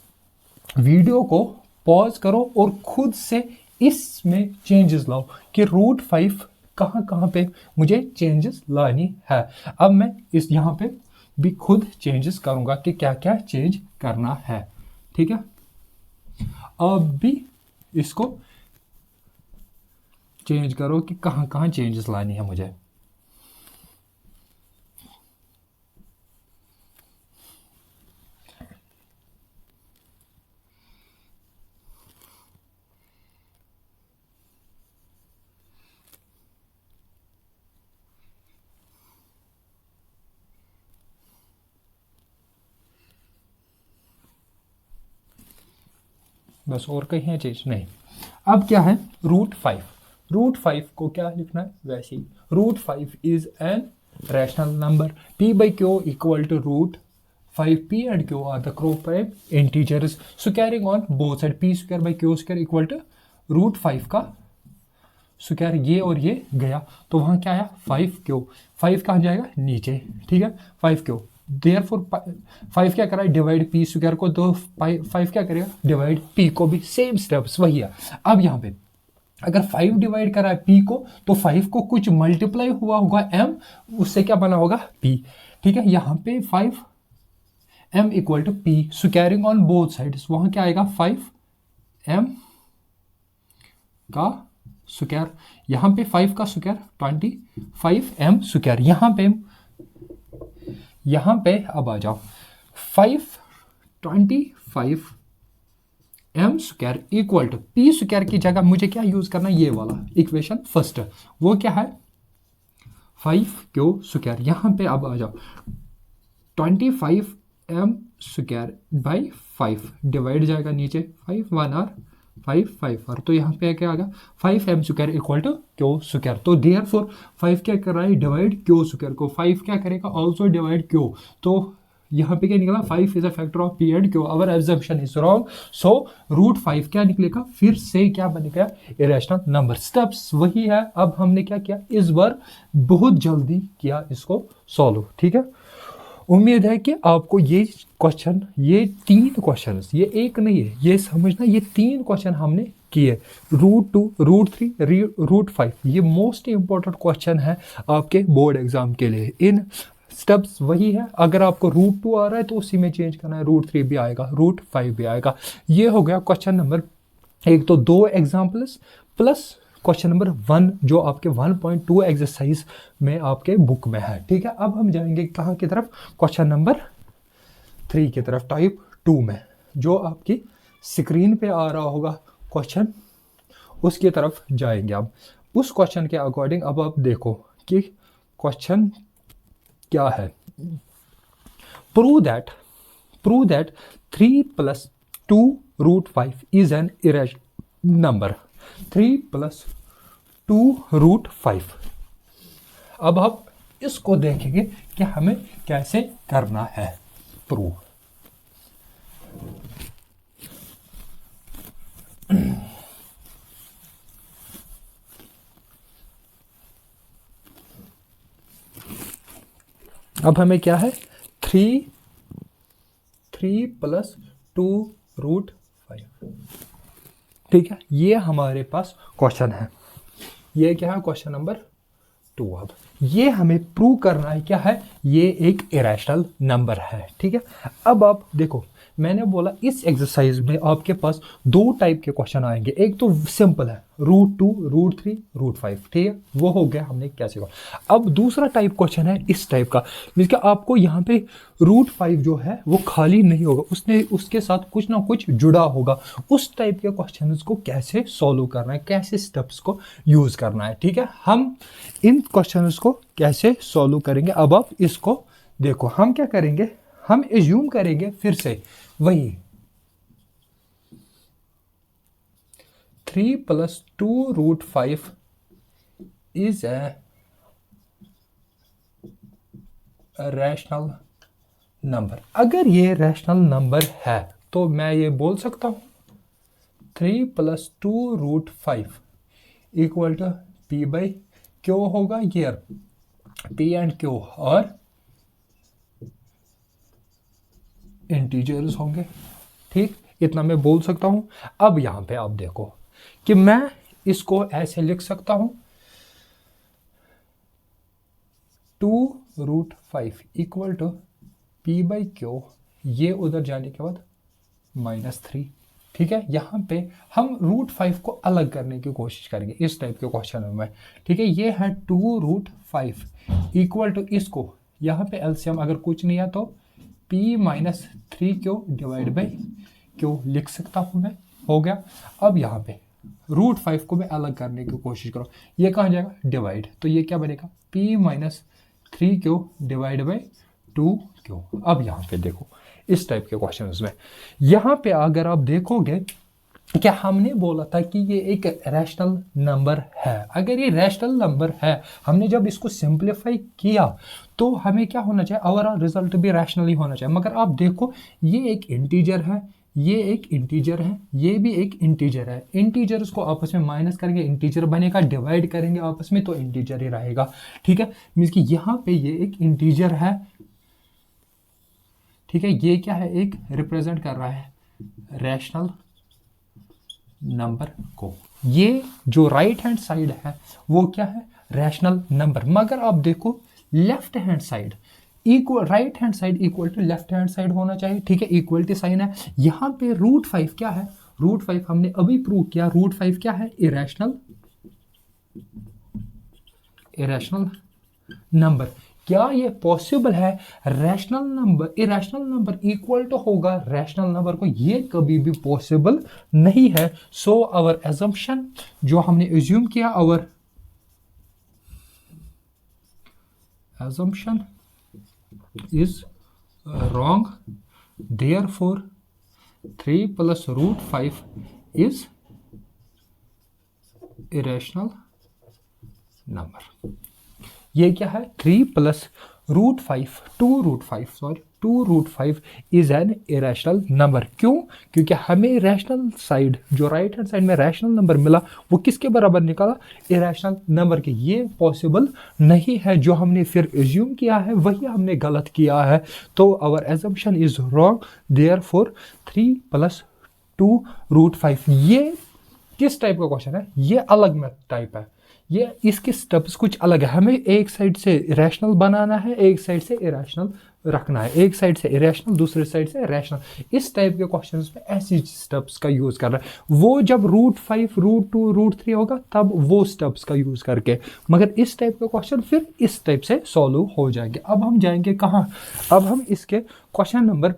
वीडियो को पॉज करो और खुद से इसमें चेंजेस लाओ कि √5 कहाँ पे मुझे चेंजेस लानी है। अब मैं इस यहाँ पे भी खुद चेंजेस करूंगा कि क्या क्या चेंज करना है। ठीक है, अब भी इसको चेंज करो कि कहाँ चेंजेस लानी है मुझे। बस, और कहीं है चीज नहीं। अब क्या है, √5। √5 को क्या लिखना है, वैसे ही √5 is an rational number. p/q equal to √5। p and q are the proper integers, so carrying on both side, p² / q² equal to √5 का स्क्वायर, ये और ये गया तो वहां क्या आया 5q। 5 कहाँ जाएगा, नीचे, ठीक है 5q। देयरफॉर 5 क्या करा है, डिवाइड p² को, तो 5 क्या करेगा, डिवाइड p को भी, सेम स्टेप्स वही है। अब यहाँ पे अगर 5 डिवाइड करा है p को, तो 5 को कुछ मल्टीप्लाई हुआ होगा m, उससे क्या बना होगा p, ठीक है। यहाँ पे 5m equal to p, so carrying on both sides, वहां क्या आएगा 5m का स्क्वायर, यहाँ पे 5 का स्क्वायर 25m स्क्वायर, यहाँ पे अब आ जाओ 525m square equal to p² की जगह मुझे क्या यूज करना है, ये वाला इक्वेशन फर्स्ट, वो क्या है 5q²। यहाँ पे अब आ जाओ 25m स्क्वायर बाई 5 डिवाइड जाएगा नीचे, 5 1 r 5 5 r, तो यहाँ पे क्या आ गया 5m square equal to q²। तो देयरफॉर 5 क्या कर रहा है, डिवाइड q² को, 5 क्या करेगा ऑल्सो डिवाइड q, तो यहाँ पे क्या निकला 5 is a factor of p and q। Our assumption is wrong, so √5 क्या निकलेगा, फिर से क्या बनेगा, इरेशनल नंबर। स्टेप्स वही है। अब हमने क्या किया, इस बार बहुत जल्दी किया इसको सॉल्व, ठीक है। उम्मीद है कि आपको ये क्वेश्चन, ये 3 क्वेश्चन, ये एक नहीं है, ये समझना, ये 3 क्वेश्चन हमने किए, √2 √3 √5, ये मोस्ट इंपॉर्टेंट क्वेश्चन है आपके बोर्ड एग्जाम के लिए। इन स्टेप्स वही है, अगर आपको √2 आ रहा है तो उसी में चेंज करना है, √3 भी आएगा, √5 भी आएगा। ये हो गया क्वेश्चन नंबर 1, तो 2 एग्जाम्पल्स प्लस क्वेश्चन नंबर 1 जो आपके 1.2 एक्सरसाइज में आपके बुक में है, ठीक है। अब हम जाएंगे कहाँ की तरफ, क्वेश्चन नंबर 3 की तरफ, टाइप 2 में, जो आपकी स्क्रीन पे आ रहा होगा क्वेश्चन, उसकी तरफ जाएंगे। अब उस क्वेश्चन के अकॉर्डिंग अब आप देखो कि क्वेश्चन क्या है। Prove that 3 + 2 √5 is an irrational number. 3 + 2 √5। अब हम इसको देखेंगे कि हमें कैसे करना है प्रूव। अब हमें क्या है, 3 + 2 √5, ठीक है। ये हमारे पास क्वेश्चन है, ये क्या है, क्वेश्चन नंबर 2। अब ये हमें प्रूव करना है क्या है, ये एक इरेशनल नंबर है, ठीक है। अब आप देखो, मैंने बोला इस एक्सरसाइज में आपके पास 2 टाइप के क्वेश्चन आएंगे। एक तो सिंपल है, √2 √3 √5, ठीक है, वो हो गया, हमने क्या सीखा। अब दूसरा टाइप क्वेश्चन है इस टाइप का, जिसका आपको यहाँ पे √5 जो है वो खाली नहीं होगा, उसने उसके साथ कुछ ना कुछ जुड़ा होगा। उस टाइप के क्वेश्चन को कैसे सॉल्व करना है, कैसे स्टेप्स को यूज करना है, ठीक है। हम इन क्वेश्चन को कैसे सॉल्व करेंगे, अब आप इसको देखो। हम क्या करेंगे, हम एज्यूम करेंगे फिर से वही 3 + 2 √5 इज ए रैशनल नंबर। अगर ये रैशनल नंबर है तो मैं ये बोल सकता हूं 3 + 2 √5 इक्वल टू p/q होगा, ये p and q are integers होंगे, ठीक, इतना मैं बोल सकता हूं। अब यहां पे आप देखो कि मैं इसको ऐसे लिख सकता हूं 2 √5 इक्वल टू p/q, ये उधर जाने के बाद -3, ठीक है। यहाँ पे हम √5 को अलग करने की कोशिश करेंगे इस टाइप के क्वेश्चन में, ठीक है। ये है 2 √5 इक्वल टू, इसको यहाँ पे एलसीएम अगर कुछ नहीं है तो p - 3q divide by q लिख सकता हूँ मैं, हो गया। अब यहाँ पे √5 को मैं अलग करने की कोशिश करो, ये कहाँ जाएगा, डिवाइड, तो ये क्या बनेगा p - 3q divide by 2q। अब यहाँ पे देखो इस टाइप के क्वेश्चन में, यहाँ पे अगर आप देखोगे क्या हमने बोला था कि ये एक रैशनल नंबर है? अगर ये रैशनल नंबर है, हमने जब इसको सिंप्लीफाई किया तो हमें क्या होना चाहिए, ओवरऑल रिजल्ट भी रैशनल ही होना चाहिए। मगर आप देखो, ये एक इंटीजर है, ये एक इंटीजर है, ये भी एक इंटीजर है। इंटीजर्स को आपस में माइनस करेंगे, इंटीजर बनेगा, डिवाइड करेंगे आपस में तो इंटीजर ही रहेगा। ठीक है, मीन्स कि यहाँ पे ये एक इंटीजर है। ठीक है, ये क्या है, एक रिप्रेजेंट कर रहा है रैशनल नंबर को। ये जो राइट हैंड साइड है वो क्या है, रैशनल नंबर। मगर आप देखो left hand side equal, right hand side equal to left hand side होना चाहिए। ठीक है, इक्वलिटी साइन है। यहां पे √5 क्या है, √5 हमने अभी प्रूव किया, √5 क्या है, इरेशनल नंबर। क्या ये पॉसिबल है, rational number irrational number equal to होगा रैशनल नंबर को? ये कभी भी पॉसिबल नहीं है। सो आवर एजम्पशन, जो हमने एज्यूम किया, our assumption is wrong, therefore 3 + √5 is irrational number. ये क्या है, 3 + √5 2√5 इज एन इरेशनल नंबर। क्यों? क्योंकि हमें रैशनल साइड, जो राइट हैंड साइड में रैशनल नंबर मिला, वो किसके बराबर निकाला, इरेशनल नंबर के। ये पॉसिबल नहीं है। जो हमने फिर एज्यूम किया है वही हमने गलत किया है। तो our assumption is wrong, therefore 3 + 2√5। ये किस टाइप का क्वेश्चन है, ये अलग में टाइप है। ये इसके स्टेप्स कुछ अलग है। हमें एक साइड से रैशनल बनाना है, एक साइड से इरेशनल रखना है। एक साइड से इरेशनल, दूसरे साइड से रैशनल। इस टाइप के क्वेश्चंस में ऐसी स्टेप्स का यूज कर रहा है। वो जब √5 √2 √3 होगा तब वो स्टेप्स का यूज करके, मगर इस टाइप के क्वेश्चन फिर इस टाइप से सॉल्व हो जाएंगे। अब हम जाएंगे कहाँ, अब हम इसके क्वेश्चन नंबर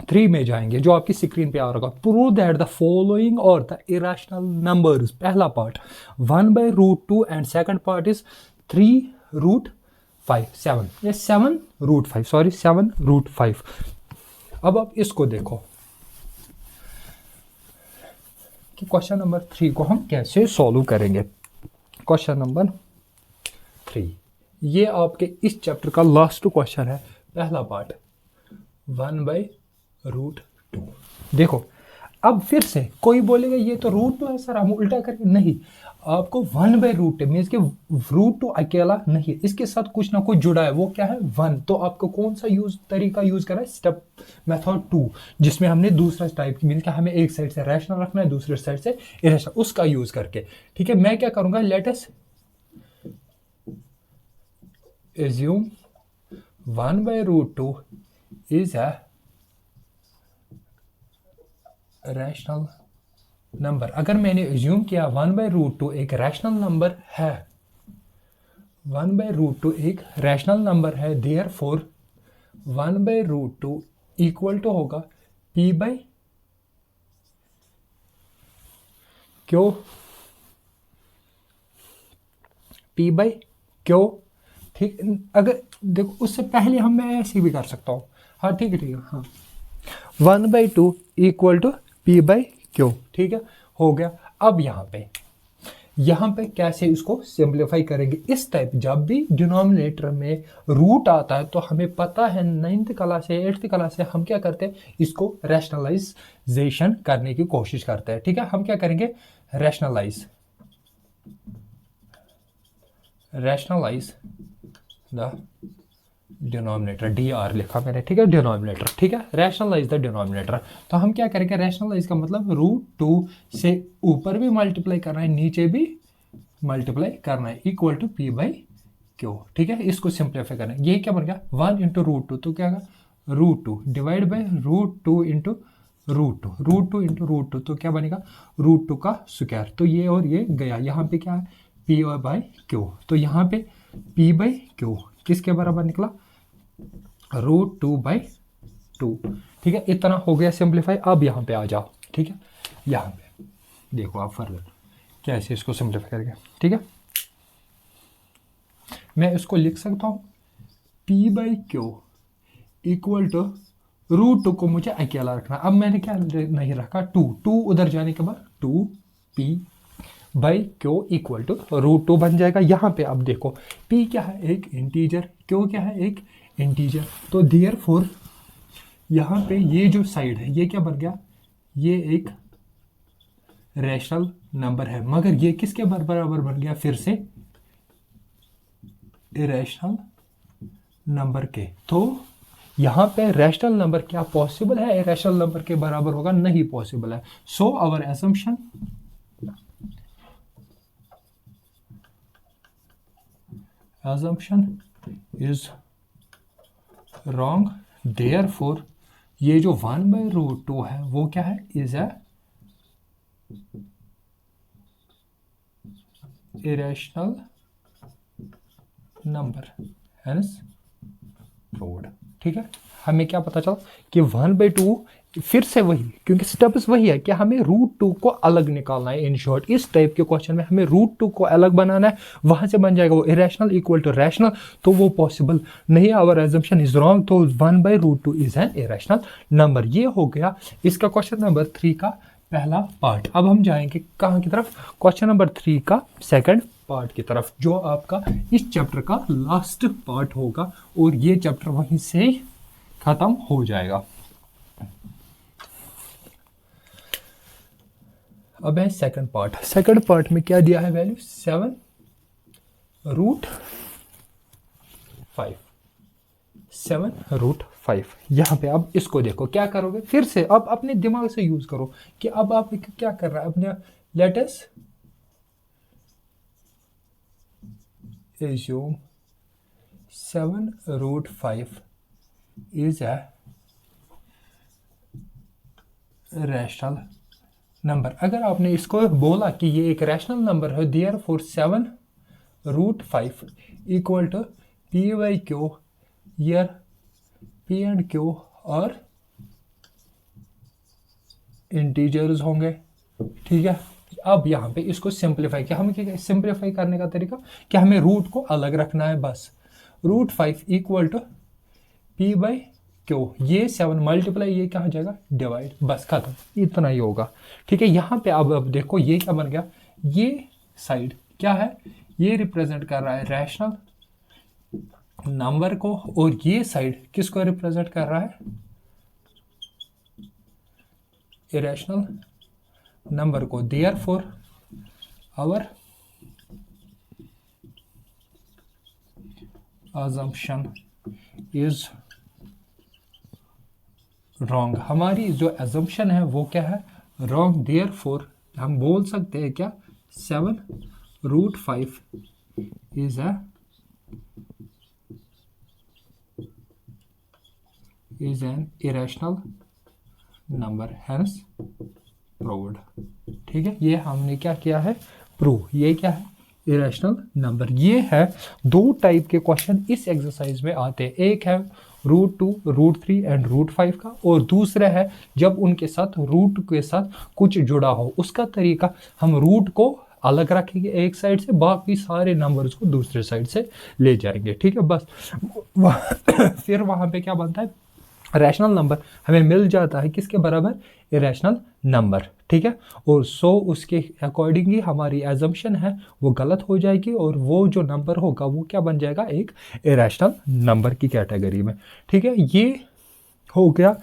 3 में जाएंगे, जो आपकी स्क्रीन पे आ रहा होगा। प्रूव दैट द फॉलोइंग और द इरेशनल नंबर्स। पहला part 1/√2 and second part is 3√5 7, ये 7√5, सॉरी 7√5। अब आप इसको देखो कि क्वेश्चन नंबर 3 को हम कैसे सॉल्व करेंगे। क्वेश्चन नंबर 3, ये आपके इस चैप्टर का लास्ट क्वेश्चन है, पहला पार्ट 1/√2। देखो, अब फिर से कोई बोलेगा ये तो √2 है सर, हम उल्टा करके, नहीं, आपको 1/√2 मीन्स कि √2 अकेला नहीं, इसके साथ कुछ ना कुछ जुड़ा है, वो क्या है, 1। तो आपको कौन सा तरीका यूज करा है, स्टेप मेथड 2, जिसमें हमने दूसरा टाइप की मीन्स कि हमें एक साइड से रैशनल रखना है, दूसरे साइड से इरेशनल, उसका यूज करके। ठीक है, मैं क्या करूंगा, late us assume 1/√2 is a rational number. अगर मैंने एज्यूम किया 1/√2 एक रैशनल नंबर है, 1/√2 एक रैशनल नंबर है, देयरफॉर 1/√2 इक्वल टू होगा P/Q। P/Q। ठीक, अगर देखो उससे पहले हम मैं ऐसे भी कर सकता हूँ। हाँ ठीक है, हाँ 1/2 इक्वल टू P/Q। ठीक है, हो गया। अब यहाँ पे कैसे इसको सिंप्लीफाई करेंगे, इस टाइप जब भी डिनोमिनेटर में रूट आता है तो हमें पता है 9th क्लास से 8th क्लास से हम क्या करते हैं, इसको रैशनलाइजेशन करने की कोशिश करते हैं। ठीक है, हम क्या करेंगे, रैशनलाइज द डिनोमिनेटर, DR लिखा मैंने, ठीक है, डिनोमिनेटर। ठीक है, रैशनलाइज द डिनोमिनेटर। तो हम क्या करेंगे, रैशनलाइज का मतलब √2 से ऊपर भी मल्टीप्लाई करना है, नीचे भी मल्टीप्लाई करना है, इक्वल टू P/Q। ठीक है, इसको सिंप्लीफाई करना है। ये क्या बन गया, 1 × √2, तो क्या होगा, √2 डिवाइड बाई √2 × √2, √2 × √2, तो क्या बनेगा, √2 का स्क्वायर। तो ये और ये गया, यहाँ पे क्या है, P/Q। तो यहाँ पे P/Q किसके बराबर निकला, √2/2। ठीक है, इतना हो गया सिंप्लीफाई। अब यहाँ पे आ जाओ। ठीक है, यहाँ पे देखो आप फर्दर कैसे इसको सिंप्लीफाई करेंगे। ठीक है, मैं इसको लिख सकता हूँ P/Q इक्वल टू √2 को मुझे अकेला रखना। अब मैंने क्या नहीं रखा, 2 उधर जाने के बाद 2p/q इक्वल टू √2 बन जाएगा। यहाँ पे अब देखो p क्या है, एक इंटीजर, q क्या है, एक इंटीजर। तो देयरफॉर यहाँ पे ये जो साइड है ये क्या बन गया, ये एक रैशनल नंबर है, मगर ये किसके बराबर बन गया, फिर से इरेशनल नंबर के। तो यहाँ पे रैशनल नंबर क्या पॉसिबल है इरेशनल नंबर के बराबर होगा, नहीं पॉसिबल है। So our assumption is wrong, therefore ये जो 1/√2 है वो क्या है, is a irrational number, hence proved. ठीक है, हमें क्या पता चला कि 1/2 फिर से वही, क्योंकि स्टेप्स वही है कि हमें √2 को अलग निकालना है। इन शॉर्ट इस टाइप के क्वेश्चन में हमें √2 को अलग बनाना है, वहां से बन जाएगा वो इरेशनल इक्वल टू रैशनल, तो वो पॉसिबल नहीं। आवर एजम्पशन इज रॉन्ग, तो 1/√2 इज एन इरेशनल नंबर। ये हो गया इसका क्वेश्चन नंबर 3 का पहला पार्ट। अब हम जाएंगे कहाँ की तरफ, क्वेश्चन नंबर 3 का सेकंड पार्ट की तरफ, जो आपका इस चैप्टर का लास्ट पार्ट होगा, और ये चैप्टर वहीं से खत्म हो जाएगा। अब है सेकंड पार्ट। सेकंड पार्ट में क्या दिया है वैल्यू, 7√5। 7√5। यहाँ पे अब इसको देखो क्या करोगे, फिर से अब अपने दिमाग से यूज करो कि अब आप क्या कर रहा है अपने। Let us assume 7√5 is a rational number. अगर आपने इसको बोला कि ये एक रैशनल नंबर है, therefore 7√5 equal to p/q, where p and q are integers होंगे। ठीक है, अब यहाँ पे इसको सिंप्लीफाई किया, हमें क्या सिंप्लीफाई करने का तरीका कि हमें रूट को अलग रखना है बस। √5 इक्वल टू p/q, ये 7 मल्टीप्लाई ये क्या हो जाएगा, डिवाइड, बस खत्म, इतना ही होगा। ठीक है, यहाँ पे अब देखो ये क्या बन गया, ये साइड क्या है, ये रिप्रेजेंट कर रहा है रैशनल नंबर को, और ये साइड किसको रिप्रेजेंट कर रहा है, इरेशनल नंबर को। Therefore our assumption is wrong. हमारी जो assumption है वो क्या है, रॉन्ग। देयरफॉर हम बोल सकते हैं क्या, 7√5 is an irrational number, hence proved. ठीक है, ये हमने क्या किया है, प्रूव। ये क्या है, इरेशनल नंबर। ये है दो टाइप के क्वेश्चन इस एक्सरसाइज में आते हैं, एक है √2, √3 एंड √5 का, और दूसरा है जब उनके साथ रूट के साथ कुछ जुड़ा हो। उसका तरीका, हम रूट को अलग रखेंगे एक साइड से, बाकी सारे नंबर्स को दूसरे साइड से ले जाएंगे। ठीक है, बस फिर वहां पे क्या बनता है, रैशनल नंबर हमें मिल जाता है किसके बराबर, इरेशनल नंबर। ठीक है, और सो उसके अकॉर्डिंगली हमारी एजम्पशन है वो गलत हो जाएगी, और वो जो नंबर होगा वो क्या बन जाएगा, एक इरेशनल नंबर की कैटेगरी में। ठीक है, ये हो गया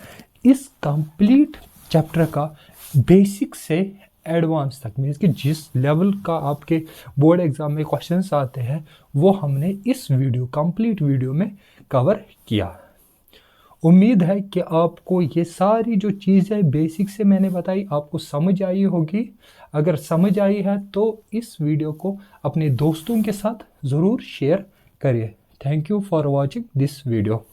इस कंप्लीट चैप्टर का बेसिक से एडवांस तक, मीन्स कि जिस लेवल का आपके बोर्ड एग्जाम में क्वेश्चंस आते हैं वो हमने इस वीडियो, कंप्लीट वीडियो में कवर किया। उम्मीद है कि आपको ये सारी जो चीज़ें बेसिक से मैंने बताई आपको समझ आई होगी। अगर समझ आई है तो इस वीडियो को अपने दोस्तों के साथ ज़रूर शेयर करिए। Thank you for watching this video.